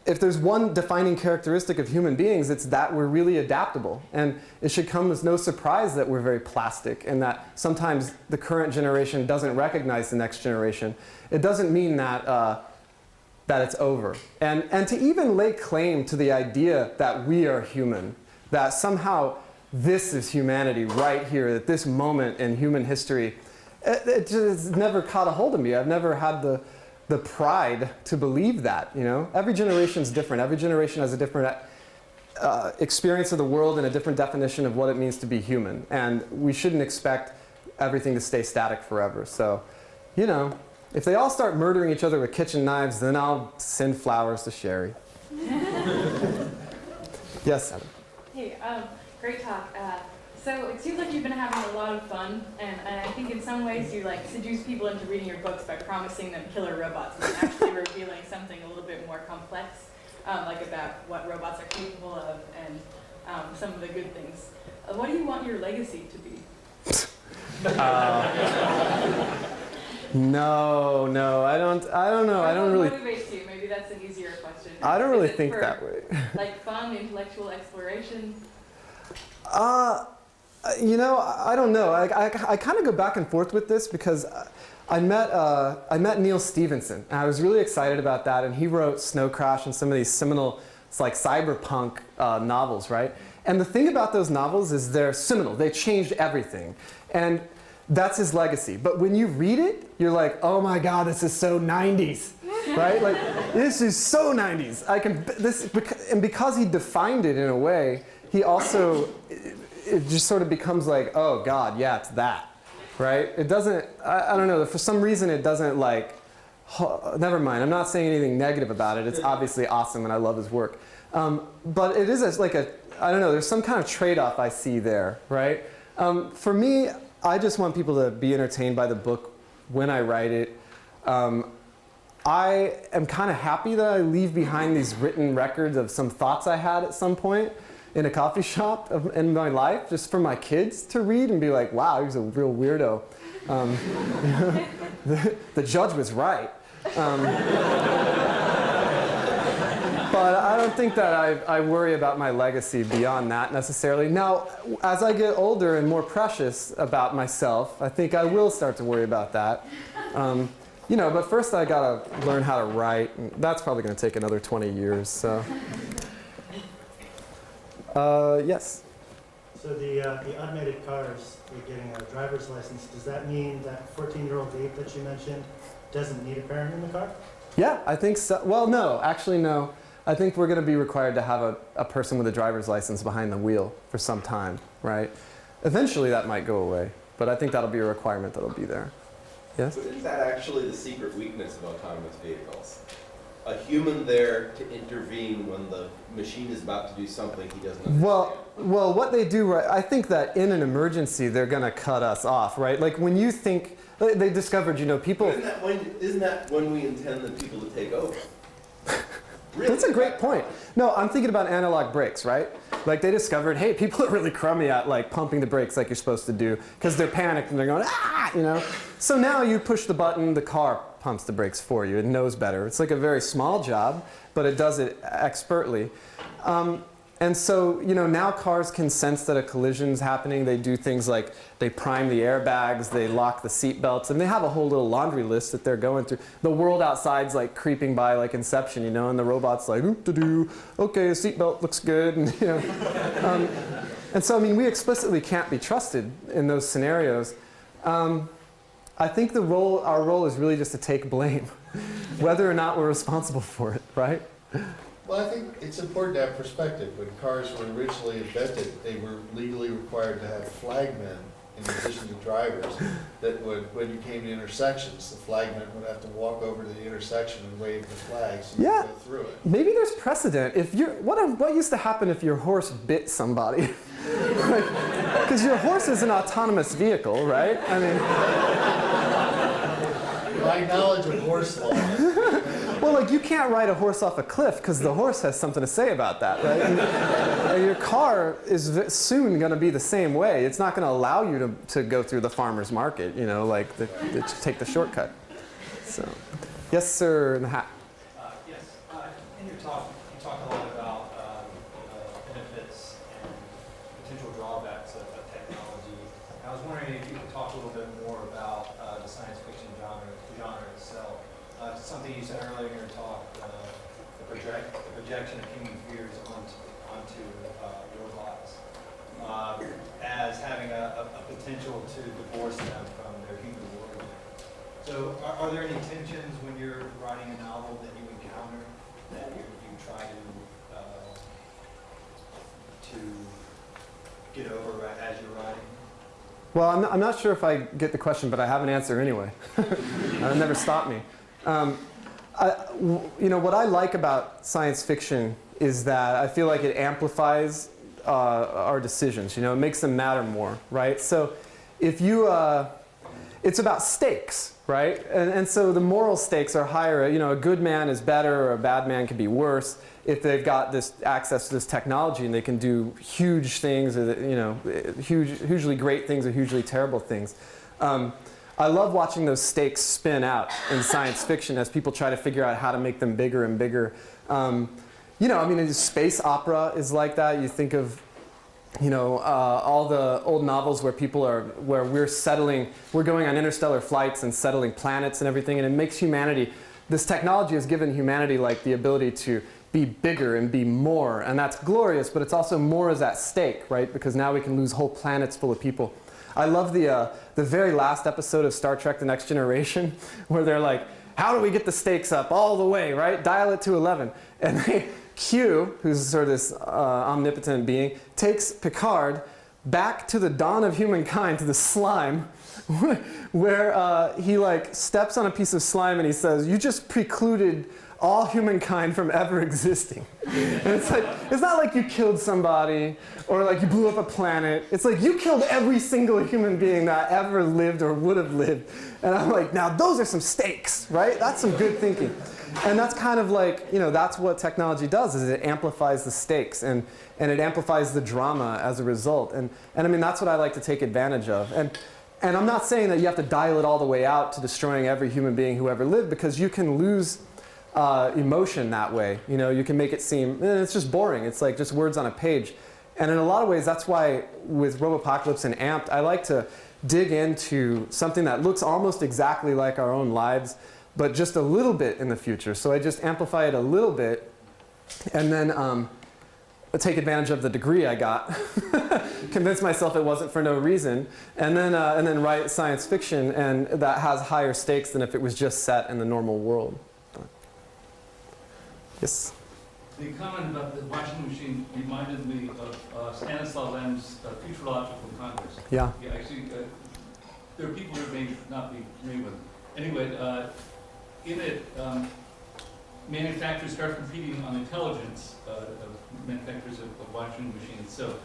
S2: if there's one defining characteristic of human beings, it's that we're really adaptable. And it should come as no surprise that we're very plastic and that sometimes the current generation doesn't recognize the next generation. It doesn't mean that it's over. And to even lay claim to the idea that we are human, that somehow this is humanity right here, at this moment in human history, it just never caught a hold of me. I've never had the pride to believe that, you know? Every generation's different. Every generation has a different experience of the world and a different definition of what it means to be human. And we shouldn't expect everything to stay static forever. So, you know, if they all start murdering each other with kitchen knives, then I'll send flowers to Sherry. Yes, Adam.
S8: Hey, great talk. So it seems like you've been having a lot of fun, and I think in some ways you like seduce people into reading your books by promising them killer robots and actually revealing something a little bit more complex, like about what robots are capable of and some of the good things. What do you want your legacy to be?
S2: No, I don't know. I don't really.
S8: What motivates you? Maybe that's an easier question.
S2: I don't really
S8: Is it
S2: think
S8: for,
S2: that way.
S8: Like fun, intellectual exploration?
S2: You know, I don't know. I kind of go back and forth with this because I met Neil Stevenson, and I was really excited about that. And he wrote Snow Crash and some of these seminal, it's like cyberpunk novels, right? And the thing about those novels is they're seminal. They changed everything, and that's his legacy. But when you read it, you're like, oh my God, this is so 90s, right? Like this is so 90s. And because he defined it in a way, he also. It just sort of becomes like, oh God, yeah, it's that, right? It doesn't, I don't know, for some reason it doesn't like, never mind, I'm not saying anything negative about it. It's obviously awesome and I love his work. But it is I don't know, there's some kind of trade-off I see there, right? For me, I just want people to be entertained by the book when I write it. I am kind of happy that I leave behind these written records of some thoughts I had at some point in a coffee shop in my life, just for my kids to read and be like, wow, he was a real weirdo. The judge was right. But I don't think that I worry about my legacy beyond that necessarily. Now, as I get older and more precious about myself, I think I will start to worry about that. You know, but first I gotta learn how to write, and that's probably gonna take another 20 years, so. Yes?
S9: So the automated cars, you're getting a driver's license, does that mean that 14-year-old Dave that you mentioned doesn't need a parent in the car?
S2: Yeah, I think so. Well, no, actually no. I think we're going to be required to have a person with a driver's license behind the wheel for some time, right? Eventually that might go away, but I think that'll be a requirement that'll be there. Yes?
S10: But is that actually the secret weakness of autonomous vehicles? A human there to intervene when the machine is about to do something he doesn't understand?
S2: Well, what they do, right, I think that in an emergency, they're going to cut us off, right? Like when you think, they discovered, you know, people...
S10: Isn't that when we intend the people to take over? Really?
S2: That's a great point. No, I'm thinking about analog brakes, right? Like they discovered, hey, people are really crummy at like pumping the brakes like you're supposed to do because they're panicked and they're going, ah, you know? So now you push the button, the car pumps the brakes for you. It knows better. It's like a very small job, but it does it expertly. And so, you know, now cars can sense that a collision's happening. They do things like they prime the airbags, they lock the seat belts, and they have a whole little laundry list that they're going through. The world outside's like creeping by like Inception, you know, and the robot's like, oop-de-doo, okay, the seat belt looks good, and you know. And so, I mean, we explicitly can't be trusted in those scenarios. I think our role is really just to take blame, whether or not we're responsible for it, right?
S3: Well, I think it's important to have perspective. When cars were originally invented, they were legally required to have flagmen in addition to drivers that would, when you came to intersections, the flagmen would have to walk over to the intersection and wave the flag so you could go through it.
S2: Maybe there's precedent. If what used to happen if your horse bit somebody? Because your horse is an autonomous vehicle, right? I mean...
S3: My knowledge of horse law.
S2: Well, like you can't ride a horse off a cliff because the horse has something to say about that, right? And your car is soon going to be the same way. It's not going to allow you to go through the farmer's market, you know, like take the shortcut. So, yes, sir, in the hat.
S11: Yes, in your talk, you talk a lot about benefits and potential drawbacks of technology. I was wondering if you could talk a little bit more about the science fiction genre itself. Something you said earlier in your talk, the projection of human fears onto robots as having a potential to divorce them from their human origin. So are there any tensions when you're writing a novel that you encounter that you try to get over as you're writing?
S2: Well, I'm not sure if I get the question, but I have an answer anyway. It'll never stop me. You know, what I like about science fiction is that I feel like it amplifies our decisions. You know, it makes them matter more, right? So if you, it's about stakes, right? And so the moral stakes are higher. You know, a good man is better or a bad man can be worse if they've got this access to this technology and they can do huge things, or, you know, hugely great things or hugely terrible things. I love watching those stakes spin out in science fiction as people try to figure out how to make them bigger and bigger. You know, I mean, space opera is like that. You think of, you know, all the old novels where where we're going on interstellar flights and settling planets and everything, and it makes humanity, this technology has given humanity like the ability to be bigger and be more, and that's glorious, but it's also more is at stake, right? Because now we can lose whole planets full of people. I love the very last episode of Star Trek The Next Generation where they're like, how do we get the stakes up all the way, right? Dial it to 11. And Q, who's sort of this omnipotent being, takes Picard back to the dawn of humankind, to the slime, where he like steps on a piece of slime and he says, you just precluded all humankind from ever existing. And it's like, it's not like you killed somebody or like you blew up a planet. It's like you killed every single human being that ever lived or would have lived. And I'm like, now those are some stakes, right? That's some good thinking. And that's kind of like, you know, that's what technology does, is it amplifies the stakes and it amplifies the drama as a result. And I mean, that's what I like to take advantage of. And I'm not saying that you have to dial it all the way out to destroying every human being who ever lived, because you can lose emotion that way. You know, you can make it seem, it's just boring. It's like just words on a page. And in a lot of ways, that's why with Robopocalypse and Amped, I like to dig into something that looks almost exactly like our own lives, but just a little bit in the future. So I just amplify it a little bit, and then take advantage of the degree I got, convince myself it wasn't for no reason, and then write science fiction, and that has higher stakes than if it was just set in the normal world. Yes?
S5: The comment about the washing machine reminded me of Stanislaw Lem's Futurological Congress.
S2: Yeah.
S5: Yeah, actually, there are people who may not be familiar with it. Anyway, in it, manufacturers start competing on intelligence, manufacturers of washing machines. So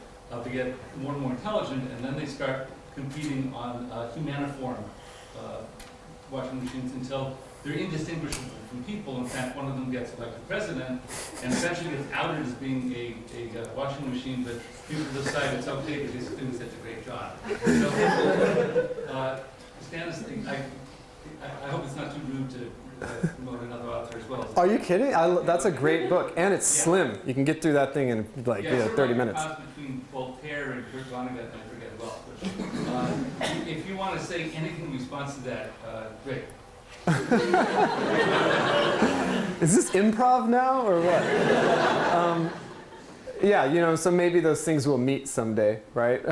S5: they get more and more intelligent, and then they start competing on humaniform washing machines until they're indistinguishable from people. In fact, one of them gets elected president and eventually gets outed as being a washing machine, but people decide it's okay because he's doing such a great job. So, I hope it's not too rude to promote another author as well.
S2: Are you kidding? That's a great book, and it's slim. You can get through that thing in like 30 minutes.
S5: Between Voltaire and Kurt Vonnegut, I forget well. But, if you want to say anything in response to that, great.
S2: Is this improv now or what? Yeah, you know, so maybe those things will meet someday, right?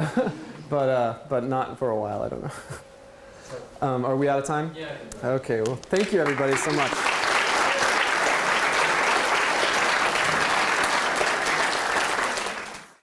S2: but not for a while. I don't know. Are we out of time?
S5: Yeah.
S2: Okay. Well, thank you everybody so much.